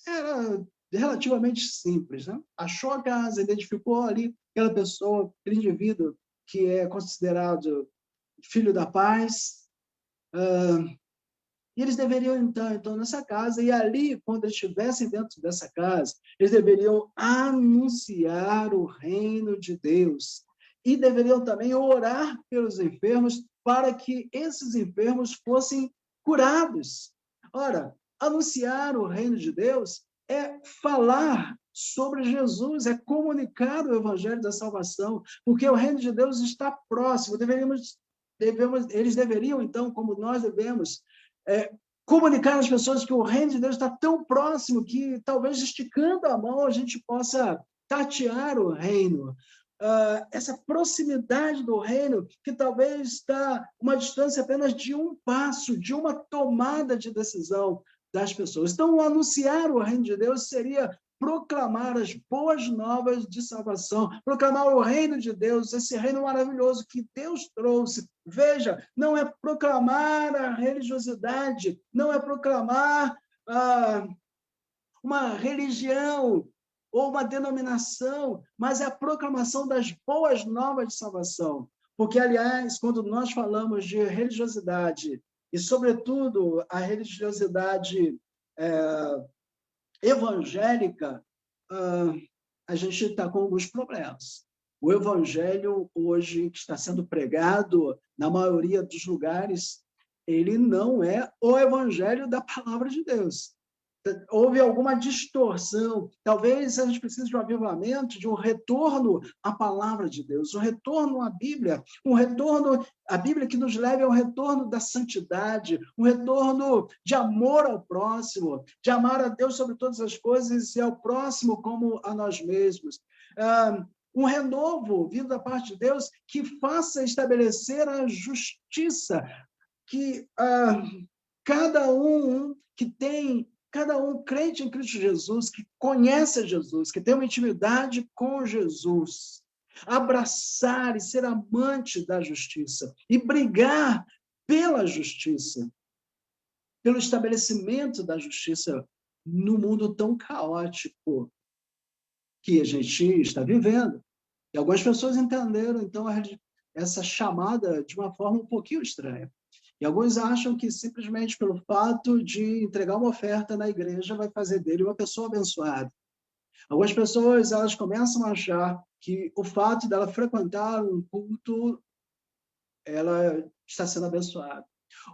era relativamente simples, né? Achou a casa, identificou ali aquela pessoa, aquele indivíduo que é considerado filho da paz, e eles deveriam entrar, então, nessa casa, e ali, quando eles estivessem dentro dessa casa, eles deveriam anunciar o reino de Deus. E deveriam também orar pelos enfermos para que esses enfermos fossem curados. Ora, anunciar o reino de Deus é falar sobre Jesus, é comunicar o evangelho da salvação, porque o reino de Deus está próximo. Eles deveriam, então, como nós devemos, comunicar às pessoas que o reino de Deus está tão próximo que, talvez, esticando a mão, a gente possa tatear o reino. Essa proximidade do reino, que talvez está uma distância apenas de um passo, de uma tomada de decisão das pessoas. Então, anunciar o reino de Deus seria proclamar as boas novas de salvação, proclamar o reino de Deus, esse reino maravilhoso que Deus trouxe. Veja, não é proclamar a religiosidade, não é proclamar uma religião ou uma denominação, mas é a proclamação das boas novas de salvação. Porque, aliás, quando nós falamos de religiosidade, e, sobretudo, a religiosidade evangélica, a gente está com alguns problemas. O evangelho, hoje, que está sendo pregado na maioria dos lugares, ele não é o evangelho da palavra de Deus. Houve alguma distorção. Talvez a gente precise de um avivamento, de um retorno à palavra de Deus, um retorno à Bíblia, um retorno à Bíblia que nos leve ao retorno da santidade, um retorno de amor ao próximo, de amar a Deus sobre todas as coisas e ao próximo como a nós mesmos. Um renovo vindo da parte de Deus que faça estabelecer a justiça, que cada um crente em Cristo Jesus, que conhece Jesus, que tem uma intimidade com Jesus, abraçar e ser amante da justiça e brigar pela justiça, pelo estabelecimento da justiça no mundo tão caótico que a gente está vivendo. E algumas pessoas entenderam, então, essa chamada de uma forma um pouquinho estranha. E alguns acham que simplesmente pelo fato de entregar uma oferta na igreja vai fazer dele uma pessoa abençoada. Algumas pessoas, elas começam a achar que o fato dela frequentar um culto, ela está sendo abençoada.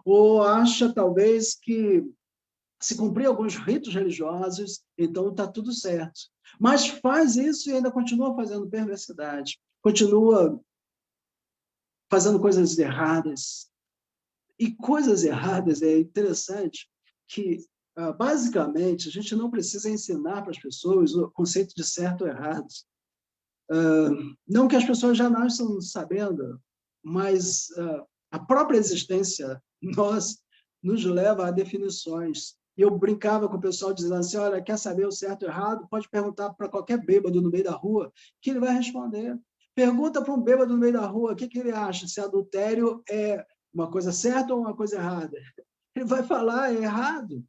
Ou acha, talvez, que se cumprir alguns ritos religiosos, então está tudo certo. Mas faz isso e ainda continua fazendo perversidade, continua fazendo coisas erradas. E coisas erradas, é interessante que, basicamente, a gente não precisa ensinar para as pessoas o conceito de certo ou errado. Não que as pessoas já não estão sabendo, mas A própria existência nos leva a definições. E eu brincava com o pessoal dizendo assim, olha, quer saber o certo ou errado? Pode perguntar para qualquer bêbado no meio da rua, que ele vai responder. Pergunta para um bêbado no meio da rua o que ele acha, se adultério é uma coisa certa ou uma coisa errada. Ele vai falar, é errado.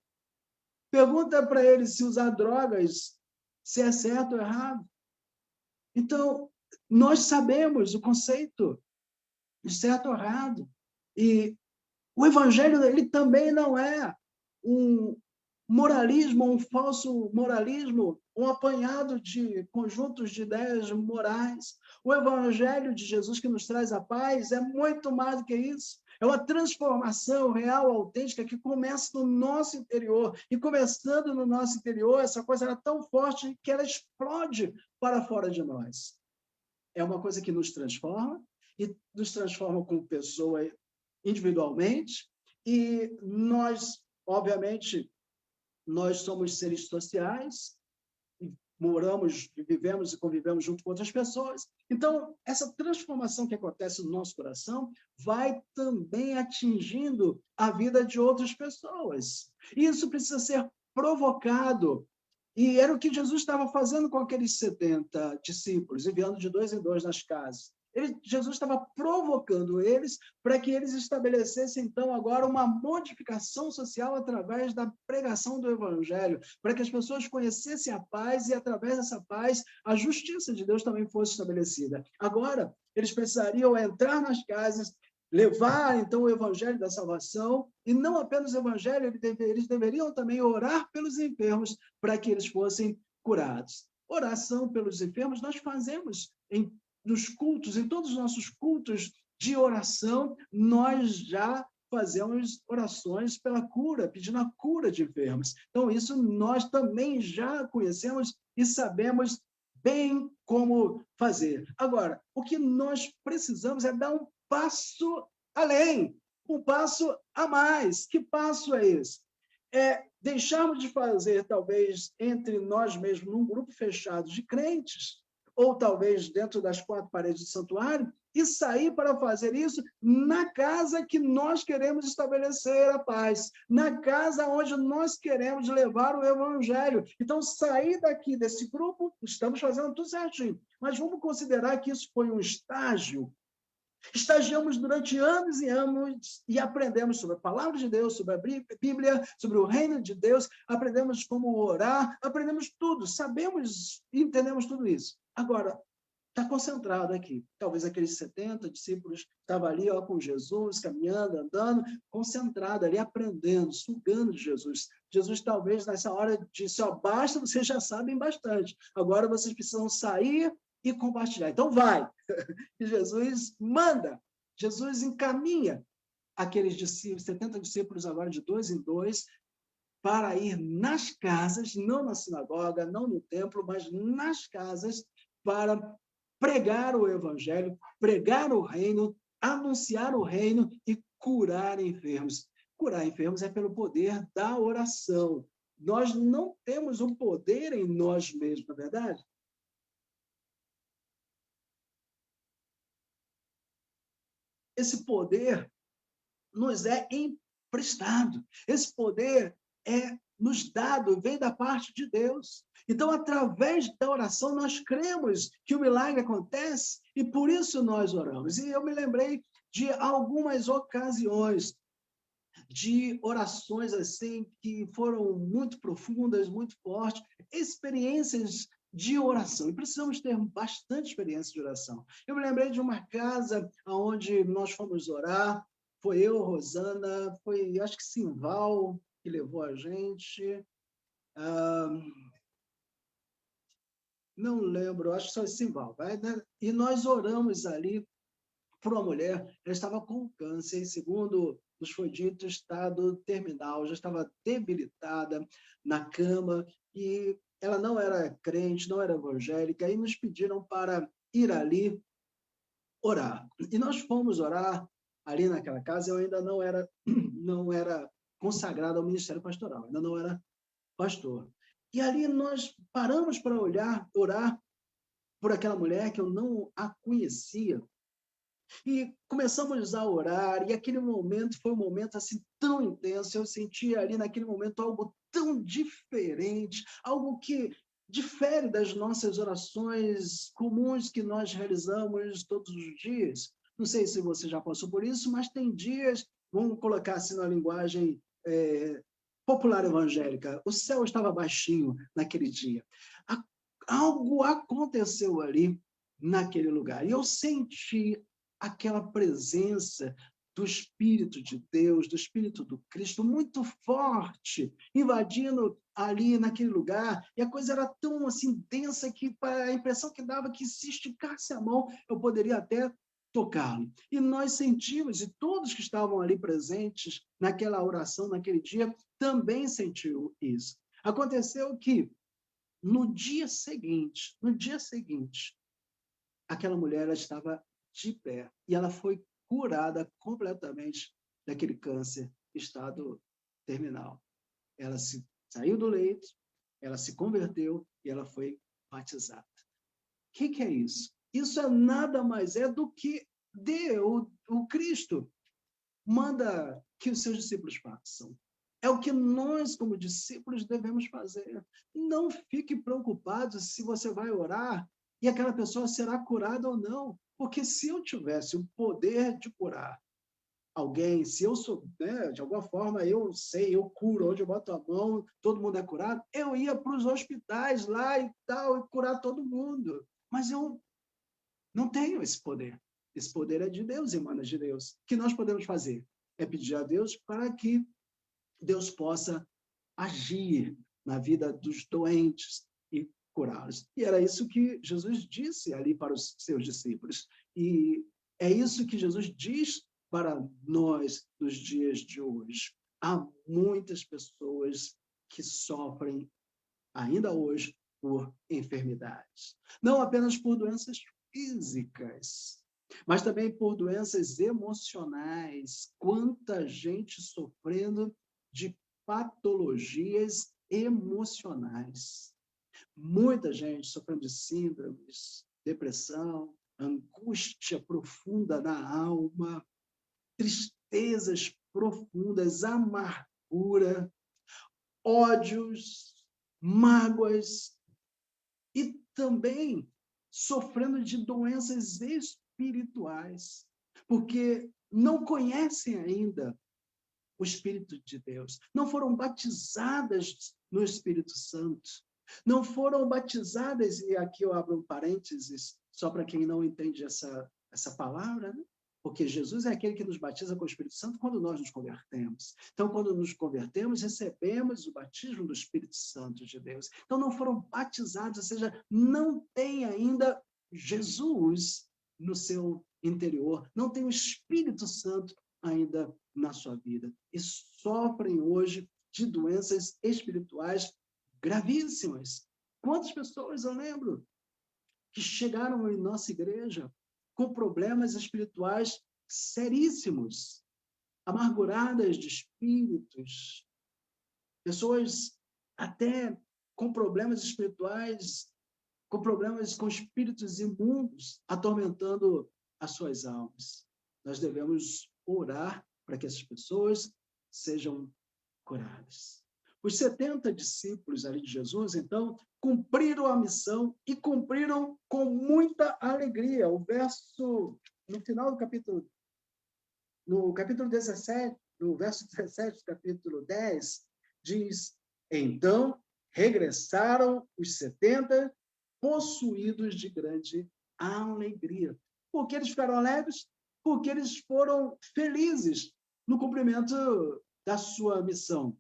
Pergunta para ele se usar drogas, se é certo ou errado. Então, nós sabemos o conceito de certo ou errado. E o evangelho, ele também não é um moralismo, um falso moralismo, um apanhado de conjuntos de ideias morais. O evangelho de Jesus que nos traz a paz é muito mais do que isso. É uma transformação real, autêntica, que começa no nosso interior. E começando no nosso interior, essa coisa era tão forte que ela explode para fora de nós. É uma coisa que nos transforma, e nos transforma como pessoa individualmente, e nós, obviamente, nós somos seres sociais, moramos, vivemos e convivemos junto com outras pessoas. Então, essa transformação que acontece no nosso coração vai também atingindo a vida de outras pessoas. E isso precisa ser provocado. E era o que Jesus estava fazendo com aqueles 70 discípulos, enviando de 2 em 2 nas casas. Jesus estava provocando eles para que eles estabelecessem, então, agora uma modificação social através da pregação do Evangelho, para que as pessoas conhecessem a paz e, através dessa paz, a justiça de Deus também fosse estabelecida. Agora, eles precisariam entrar nas casas, levar, então, o Evangelho da salvação, e não apenas o Evangelho, eles deveriam também orar pelos enfermos para que eles fossem curados. Oração pelos enfermos nós fazemos nos cultos, em todos os nossos cultos de oração, nós já fazemos orações pela cura, pedindo a cura de enfermos. Então, isso nós também já conhecemos e sabemos bem como fazer. Agora, o que nós precisamos é dar um passo além, um passo a mais. Que passo é esse? É deixarmos de fazer, talvez, entre nós mesmos, num grupo fechado de crentes, ou talvez dentro das 4 paredes do santuário, e sair para fazer isso na casa que nós queremos estabelecer a paz, na casa onde nós queremos levar o evangelho. Então, sair daqui desse grupo, estamos fazendo tudo certinho, mas vamos considerar que isso foi um estágio. Estagiamos durante anos e anos e aprendemos sobre a palavra de Deus, sobre a Bíblia, sobre o reino de Deus, aprendemos como orar, aprendemos tudo, sabemos e entendemos tudo isso. Agora, está concentrado aqui. Talvez aqueles 70 discípulos estavam ali com Jesus, caminhando, andando, concentrado ali, aprendendo, sugando de Jesus. Jesus talvez nessa hora disse, basta, vocês já sabem bastante. Agora vocês precisam sair e compartilhar. Então vai. E Jesus manda, Jesus encaminha aqueles discípulos, 70 discípulos agora de 2 em 2, para ir nas casas, não na sinagoga, não no templo, mas nas casas, para pregar o evangelho, pregar o reino, anunciar o reino e curar enfermos. Curar enfermos é pelo poder da oração. Nós não temos o poder em nós mesmos, não é verdade? Esse poder nos é emprestado. Esse poder é nos dado, vem da parte de Deus. Então, através da oração, nós cremos que o milagre acontece e por isso nós oramos. E eu me lembrei de algumas ocasiões de orações assim que foram muito profundas, muito fortes, experiências de oração. E precisamos ter bastante experiência de oração. Eu me lembrei de uma casa onde nós fomos orar, foi eu, Rosana, foi, acho que Simval, que levou a gente. Não lembro, acho que só Simval. Né? E nós oramos ali por uma mulher, ela estava com câncer, segundo nos foi dito, estado terminal, já estava debilitada na cama, e ela não era crente, não era evangélica, e nos pediram para ir ali orar. E nós fomos orar ali naquela casa, eu ainda não era consagrado ao ministério pastoral, ainda não era pastor. E ali nós paramos para orar por aquela mulher que eu não a conhecia. E começamos a orar, e aquele momento foi um momento assim tão intenso, eu senti ali naquele momento algo tão diferente, algo que difere das nossas orações comuns que nós realizamos todos os dias. Não sei se você já passou por isso, mas tem dias, vamos colocar assim na linguagem popular evangélica, o céu estava baixinho naquele dia. Algo aconteceu ali naquele lugar, e eu senti aquela presença do Espírito de Deus, do Espírito do Cristo, muito forte, invadindo ali naquele lugar, e a coisa era tão assim densa que a impressão que dava que se esticasse a mão, eu poderia até tocá-lo. E nós sentimos, e todos que estavam ali presentes naquela oração, naquele dia, também sentiu isso. Aconteceu que, no dia seguinte, aquela mulher ela estava de pé e ela foi curada completamente daquele câncer, estado terminal. Ela saiu do leito, ela se converteu e ela foi batizada. O que é isso? Isso é nada mais do que Deus, o Cristo, manda que os seus discípulos façam. É o que nós, como discípulos, devemos fazer. Não fique preocupado se você vai orar e aquela pessoa será curada ou não. Porque se eu tivesse o poder de curar alguém, se eu sou, né, de alguma forma, eu sei, eu curo, onde eu boto a mão, todo mundo é curado, eu ia para os hospitais lá e tal, e curar todo mundo. Mas eu não tenho esse poder. Esse poder é de Deus, emana de Deus. O que nós podemos fazer? É pedir a Deus para que Deus possa agir na vida dos doentes e curá-los. E era isso que Jesus disse ali para os seus discípulos. E é isso que Jesus diz para nós nos dias de hoje. Há muitas pessoas que sofrem ainda hoje por enfermidades. Não apenas por doenças físicas, mas também por doenças emocionais. Quanta gente sofrendo de patologias emocionais. Muita gente sofrendo de síndromes, depressão, angústia profunda na alma, tristezas profundas, amargura, ódios, mágoas e também sofrendo de doenças espirituais, porque não conhecem ainda o Espírito de Deus, não foram batizadas no Espírito Santo, não foram batizadas, e aqui eu abro um parênteses, só para quem não entende essa palavra, né? Porque Jesus é aquele que nos batiza com o Espírito Santo quando nós nos convertemos. Então, quando nos convertemos, recebemos o batismo do Espírito Santo de Deus. Então, não foram batizados, ou seja, não tem ainda Jesus no seu interior, não tem o Espírito Santo ainda na sua vida. E sofrem hoje de doenças espirituais gravíssimas. Quantas pessoas eu lembro que chegaram em nossa igreja com problemas espirituais seríssimos, amarguradas de espíritos, pessoas até com problemas espirituais, com problemas com espíritos imundos, atormentando as suas almas. Nós devemos orar para que essas pessoas sejam curadas. Os 70 discípulos ali de Jesus, então, cumpriram a missão e cumpriram com muita alegria. O verso, no final do capítulo, no capítulo 17, no verso 17 do capítulo 10, diz: então regressaram os 70 possuídos de grande alegria. Por que eles ficaram alegres? Porque eles foram felizes no cumprimento da sua missão.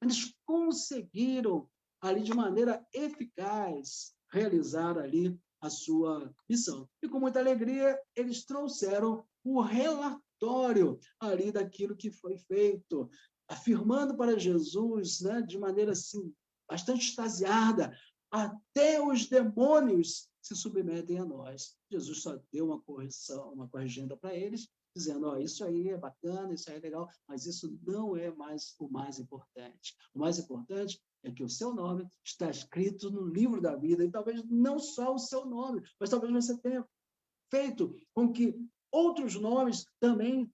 Eles conseguiram, ali de maneira eficaz, realizar ali a sua missão. E com muita alegria, eles trouxeram o relatório ali daquilo que foi feito, afirmando para Jesus, né, de maneira assim, bastante extasiada, até os demônios se submetem a nós. Jesus só deu uma correção, uma corrigenda para eles, dizendo, isso aí é bacana, isso aí é legal, mas isso não é mais o mais importante. O mais importante é que o seu nome está escrito no livro da vida, e talvez não só o seu nome, mas talvez você tenha feito com que outros nomes também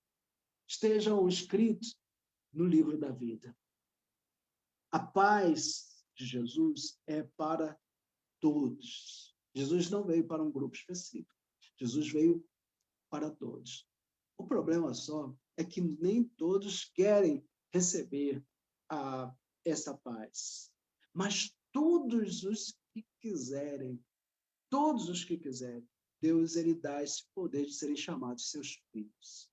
estejam escritos no livro da vida. A paz de Jesus é para todos. Jesus não veio para um grupo específico. Jesus veio para todos. O problema só é que nem todos querem receber essa paz. Mas todos os que quiserem, Deus ele dá esse poder de serem chamados seus filhos.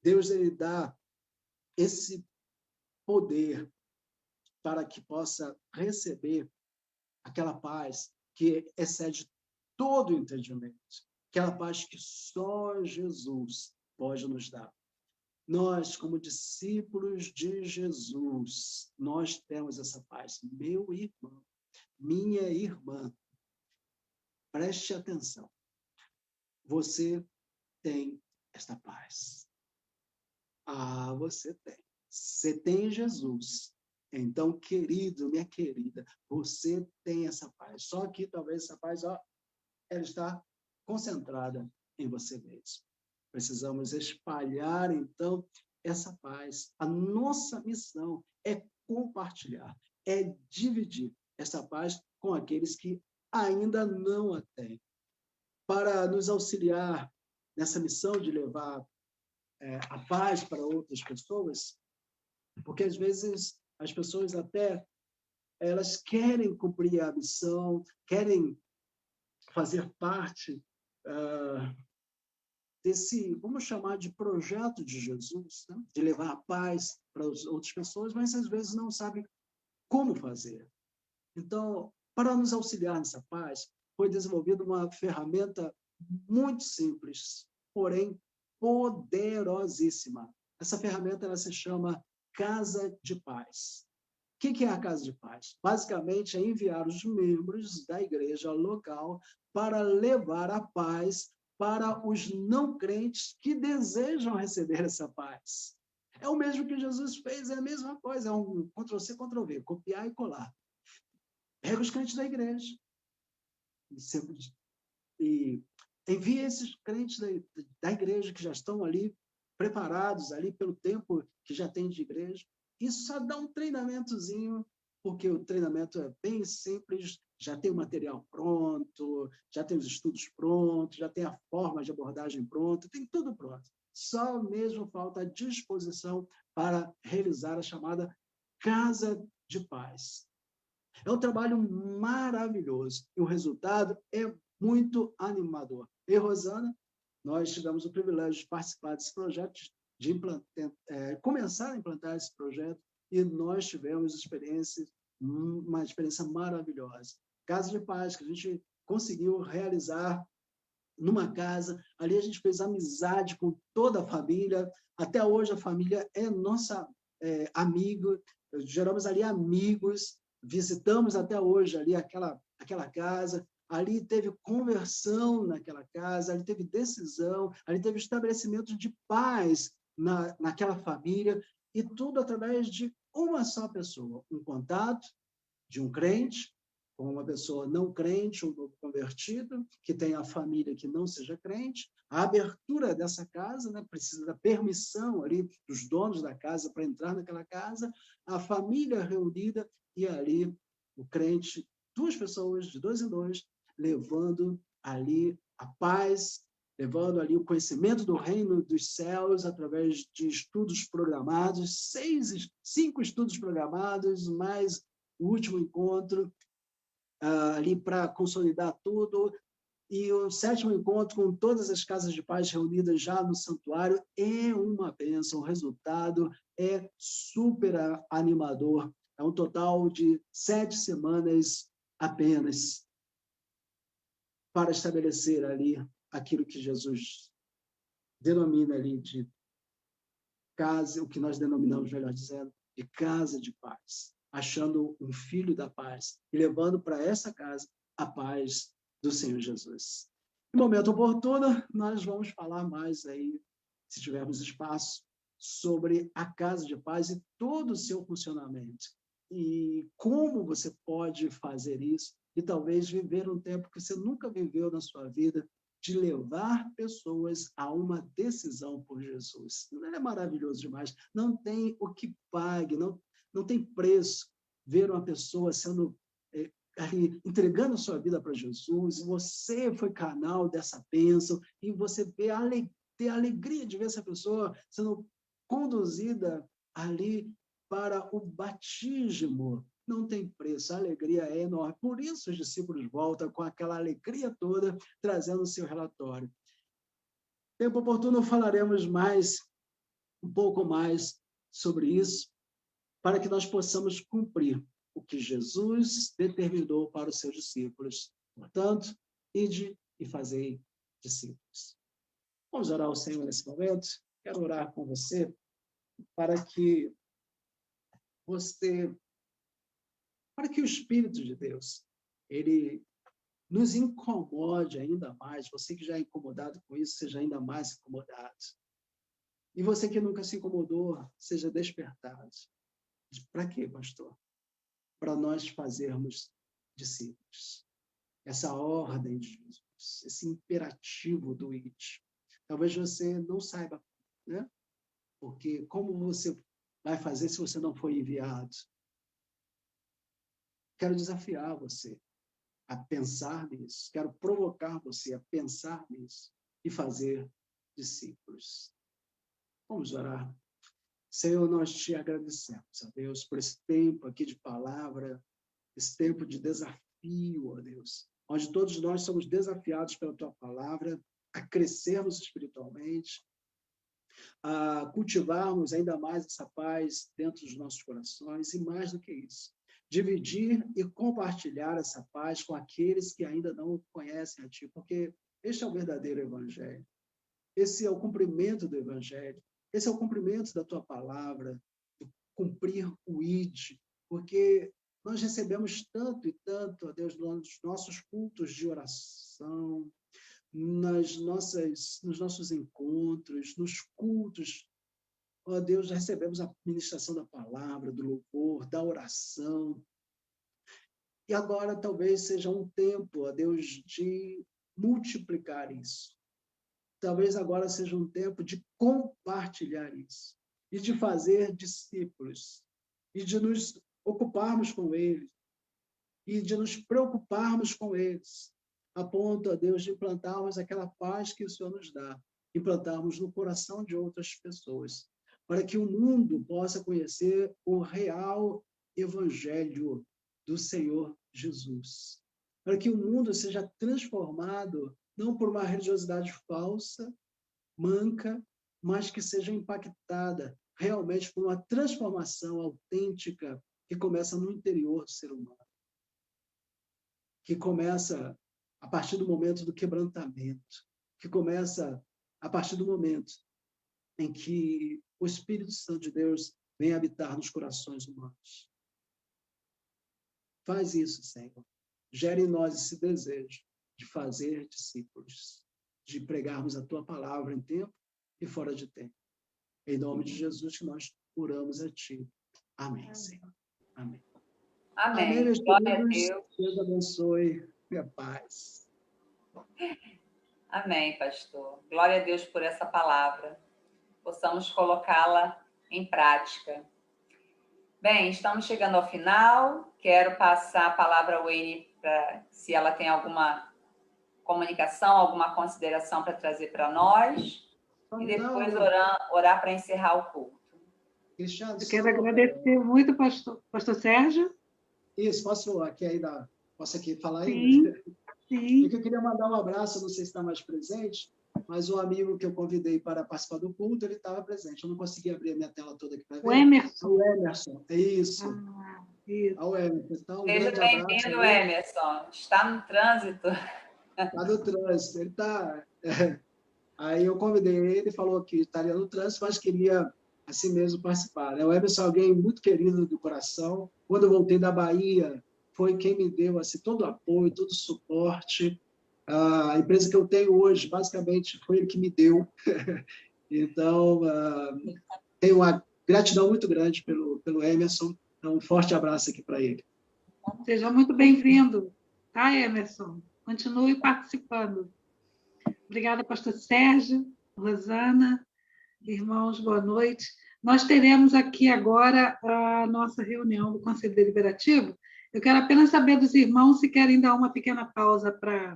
Deus ele dá esse poder para que possa receber aquela paz que excede todo o entendimento, aquela paz que só Jesus pode nos dar. Nós, como discípulos de Jesus, nós temos essa paz. Meu irmão, minha irmã, preste atenção. Você tem esta paz. Você tem. Você tem Jesus. Então, querido, minha querida, você tem essa paz. Só que talvez essa paz, ela está concentrada em você mesmo. Precisamos espalhar, então, essa paz. A nossa missão é compartilhar, é dividir essa paz com aqueles que ainda não a têm. Para nos auxiliar nessa missão de levar a paz para outras pessoas, porque às vezes as pessoas até elas querem cumprir a missão, querem fazer parte desse, vamos chamar de projeto de Jesus, né? De levar a paz para as outras pessoas, mas às vezes não sabem como fazer. Então, para nos auxiliar nessa paz, foi desenvolvida uma ferramenta muito simples, porém poderosíssima. Essa ferramenta ela se chama Casa de Paz. O que é a Casa de Paz? Basicamente, é enviar os membros da igreja local para levar a paz para os não crentes que desejam receber essa paz. É o mesmo que Jesus fez, é a mesma coisa, é um Ctrl-C, Ctrl-V, copiar e colar. Pega os crentes da igreja e envia esses crentes da igreja que já estão ali preparados ali pelo tempo que já tem de igreja, e só dá um treinamentozinho, porque o treinamento é bem simples, já tem o material pronto, já tem os estudos prontos, já tem a forma de abordagem pronta, tem tudo pronto. Só mesmo falta a disposição para realizar a chamada Casa de Paz. É um trabalho maravilhoso e o resultado é muito animador. Eu e Rosana, nós tivemos o privilégio de participar desse projeto, de começar a implantar esse projeto, e nós tivemos uma experiência maravilhosa. Casa de Paz, que a gente conseguiu realizar numa casa, ali a gente fez amizade com toda a família, até hoje a família é nossa amigo, geramos ali amigos, visitamos até hoje ali aquela casa, ali teve conversão naquela casa, ali teve decisão, ali teve estabelecimento de paz naquela família, e tudo através de uma só pessoa, um contato de um crente com uma pessoa não crente, um novo convertido, que tem a família que não seja crente, a abertura dessa casa, né, precisa da permissão ali dos donos da casa para entrar naquela casa, a família reunida, e ali o crente, duas pessoas, de dois em dois, levando ali a paz, levando ali o conhecimento do reino dos céus através de estudos programados, 5 estudos programados, mais o último encontro ali para consolidar tudo, e o 7º encontro com todas as casas de paz reunidas já no santuário é uma bênção, o resultado é super animador, é um total de 7 semanas apenas para estabelecer ali aquilo que Jesus denomina ali de casa, o que nós denominamos, melhor dizendo, de casa de paz, achando um filho da paz e levando para essa casa a paz do Senhor Jesus. No momento oportuno, nós vamos falar mais aí, se tivermos espaço, sobre a casa de paz e todo o seu funcionamento. E como você pode fazer isso e talvez viver um tempo que você nunca viveu na sua vida, de levar pessoas a uma decisão por Jesus. Não é maravilhoso demais? Não tem o que pague, não tem preço ver uma pessoa sendo ali, entregando a sua vida para Jesus, e você foi canal dessa bênção, e você ter a alegria de ver essa pessoa sendo conduzida ali para o batismo. Não tem preço, a alegria é enorme. Por isso os discípulos voltam com aquela alegria toda, trazendo o seu relatório. Tempo oportuno falaremos um pouco mais sobre isso, para que nós possamos cumprir o que Jesus determinou para os seus discípulos. Portanto, ide e fazei discípulos. Vamos orar ao Senhor nesse momento? Quero orar com você para que o Espírito de Deus, ele nos incomode ainda mais. Você que já é incomodado com isso, seja ainda mais incomodado. E você que nunca se incomodou, seja despertado. Para quê, pastor? Para nós fazermos discípulos. Essa ordem de Jesus, esse imperativo do id. Talvez você não saiba, né? Porque como você vai fazer se você não foi enviado? Quero desafiar você a pensar nisso. Quero provocar você a pensar nisso e fazer discípulos. Vamos orar. Senhor, nós te agradecemos, ó Deus, por esse tempo aqui de palavra, esse tempo de desafio, ó Deus, onde todos nós somos desafiados pela tua palavra a crescermos espiritualmente, a cultivarmos ainda mais essa paz dentro dos nossos corações e, mais do que isso, dividir e compartilhar essa paz com aqueles que ainda não conhecem a ti, porque este é o verdadeiro evangelho. Esse é o cumprimento do evangelho. Esse é o cumprimento da tua palavra, de cumprir o id, porque nós recebemos tanto e tanto, ó Deus, nos nossos cultos de oração, nos nossos encontros, nos cultos. Ó Deus, recebemos a ministração da palavra, do louvor, da oração. E agora talvez seja um tempo, ó Deus, de multiplicar isso. Talvez agora seja um tempo de compartilhar isso. E de fazer discípulos. E de nos ocuparmos com eles. E de nos preocuparmos com eles. A ponto, ó Deus, de implantarmos aquela paz que o Senhor nos dá. Implantarmos no coração de outras pessoas. Para que o mundo possa conhecer o real evangelho do Senhor Jesus. Para que o mundo seja transformado, não por uma religiosidade falsa, manca, mas que seja impactada realmente por uma transformação autêntica que começa no interior do ser humano. Que começa a partir do momento do quebrantamento. Que começa a partir do momento em que o Espírito Santo de Deus vem habitar nos corações humanos. Faz isso, Senhor. Gere em nós esse desejo de fazer discípulos, de pregarmos a tua palavra em tempo e fora de tempo. Em nome de Jesus que nós oramos a ti. Amém, Senhor. Amém. Amém. Amém, meus Glória a queridos. Deus. Deus abençoe. Minha paz. Amém, pastor. Glória a Deus por essa palavra. Possamos colocá-la em prática. Bem, estamos chegando ao final. Quero passar a palavra ao Wayne para se ela tem alguma comunicação, alguma consideração para trazer para nós. E depois orar para encerrar o culto. Cristiano, Eu quero agradecer muito, pastor Sérgio. Isso, posso aqui falar aí? Sim, sim. Porque eu queria mandar um abraço, não sei se está mais presente, mas um amigo que eu convidei para participar do culto, ele estava presente. Eu não consegui abrir a minha tela toda aqui para ver. O Emerson. O Emerson, é isso. Isso. O Emerson. Então, Seja bem-vindo, Emerson. Está no trânsito. Está no trânsito. Ele está... Aí eu convidei ele, falou que estaria no trânsito, mas queria assim mesmo participar. O Emerson é alguém muito querido do coração. Quando eu voltei da Bahia, foi quem me deu assim, todo o apoio, todo o suporte. A empresa que eu tenho hoje, basicamente, foi ele que me deu. Então, tenho uma gratidão muito grande pelo Emerson. Então, um forte abraço aqui para ele. Seja muito bem-vindo, tá, Emerson? Continue participando. Obrigada, pastor Sérgio, Rosana, irmãos, boa noite. Nós teremos aqui agora a nossa reunião do Conselho Deliberativo. Eu quero apenas saber dos irmãos se querem dar uma pequena pausa para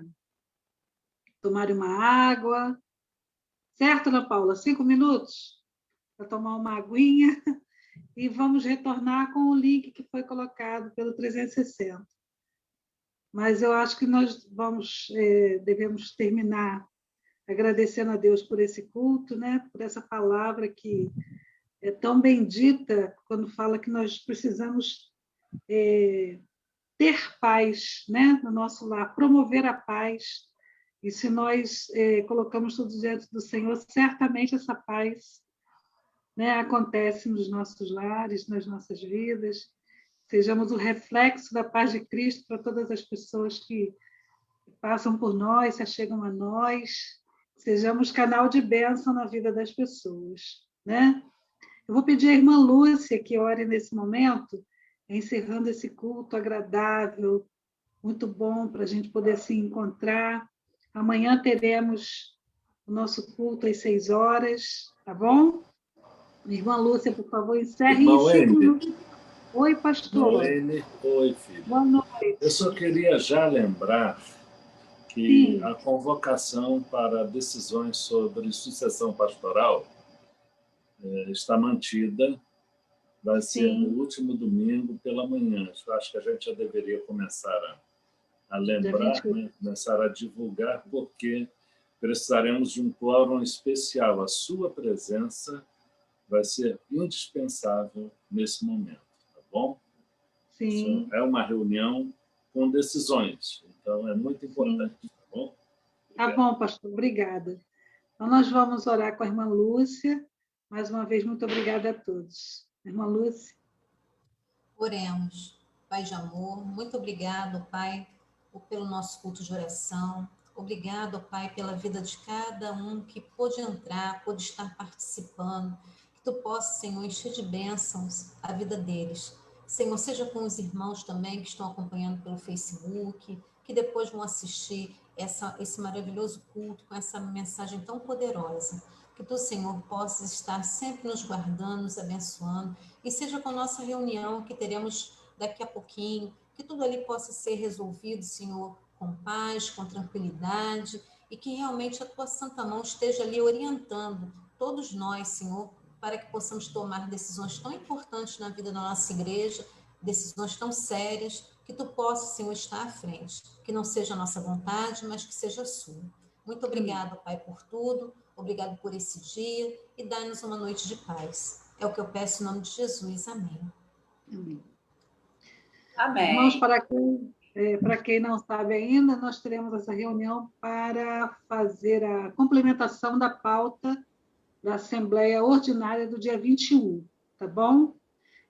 tomar uma água. Certo, Ana Paula? 5 minutos para tomar uma aguinha e vamos retornar com o link que foi colocado pelo 360. Mas eu acho que nós devemos terminar agradecendo a Deus por esse culto, né? Por essa palavra que é tão bendita quando fala que nós precisamos ter paz, né? No nosso lar, promover a paz. E se nós colocamos tudo diante do Senhor, certamente essa paz, né, acontece nos nossos lares, nas nossas vidas. Sejamos o reflexo da paz de Cristo para todas as pessoas que passam por nós, se achegam a nós. Sejamos canal de bênção na vida das pessoas, né? Eu vou pedir à irmã Lúcia que ore nesse momento, encerrando esse culto agradável, muito bom para a gente poder se encontrar. Amanhã teremos o nosso culto às 6 horas, tá bom? Irmã Lúcia, por favor, encerre em 5 minutos. Oi, pastor. Oi, filho. Boa noite. Eu só queria já lembrar que a convocação para decisões sobre sucessão pastoral está mantida. Vai ser no último domingo pela manhã. Eu acho que a gente já deveria começar a lembrar, né? Começar a divulgar, porque precisaremos de um quórum especial. A sua presença vai ser indispensável nesse momento, tá bom? Sim. É uma reunião com decisões, então é muito importante, tá bom? Tá bom, pastor, obrigada. Então, nós vamos orar com a irmã Lúcia. Mais uma vez, muito obrigada a todos. Irmã Lúcia. Oremos. Pai de amor, muito obrigado, Pai, pelo nosso culto de oração. Obrigado, Pai, pela vida de cada um que pôde entrar, pôde estar participando. Que Tu possa, Senhor, encher de bênçãos a vida deles. Senhor, seja com os irmãos também que estão acompanhando pelo Facebook, que depois vão assistir esse maravilhoso culto com essa mensagem tão poderosa. Que Tu, Senhor, possas estar sempre nos guardando, nos abençoando, e seja com a nossa reunião que teremos daqui a pouquinho, que tudo ali possa ser resolvido, Senhor, com paz, com tranquilidade, e que realmente a Tua santa mão esteja ali orientando todos nós, Senhor, para que possamos tomar decisões tão importantes na vida da nossa igreja, decisões tão sérias, que Tu possas, Senhor, estar à frente, que não seja a nossa vontade, mas que seja a Sua. Muito obrigado, Pai, por tudo, obrigado por esse dia, e dá-nos uma noite de paz. É o que eu peço em nome de Jesus. Amém. Amém. Amém. Irmãos, para quem não sabe ainda, nós teremos essa reunião para fazer a complementação da pauta da Assembleia Ordinária do dia 21, tá bom?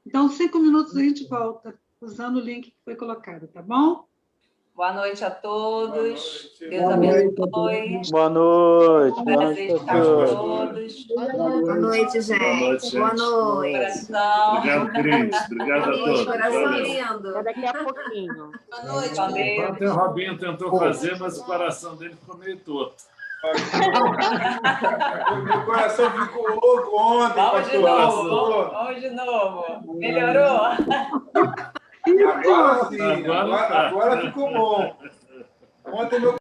Então, 5 minutos a gente volta, usando o link que foi colocado, tá bom? Boa noite a todos. Boa Deus abençoe. Boa noite. Prazer estar com todos. Boa noite, gente. Boa noite, gente. Boa noite. Coração. Obrigado, Cris. Obrigado a todos. Coração Valeu. lindo. Até daqui a pouquinho. Boa noite. Valeu. Até o Robinho tentou fazer, mas o coração dele ficou meio torto. Meu coração ficou louco ontem, Vamos de pastor. novo. Vamos de novo. Melhorou? Agora sim, Agora tá. agora ficou bom. Ontem meu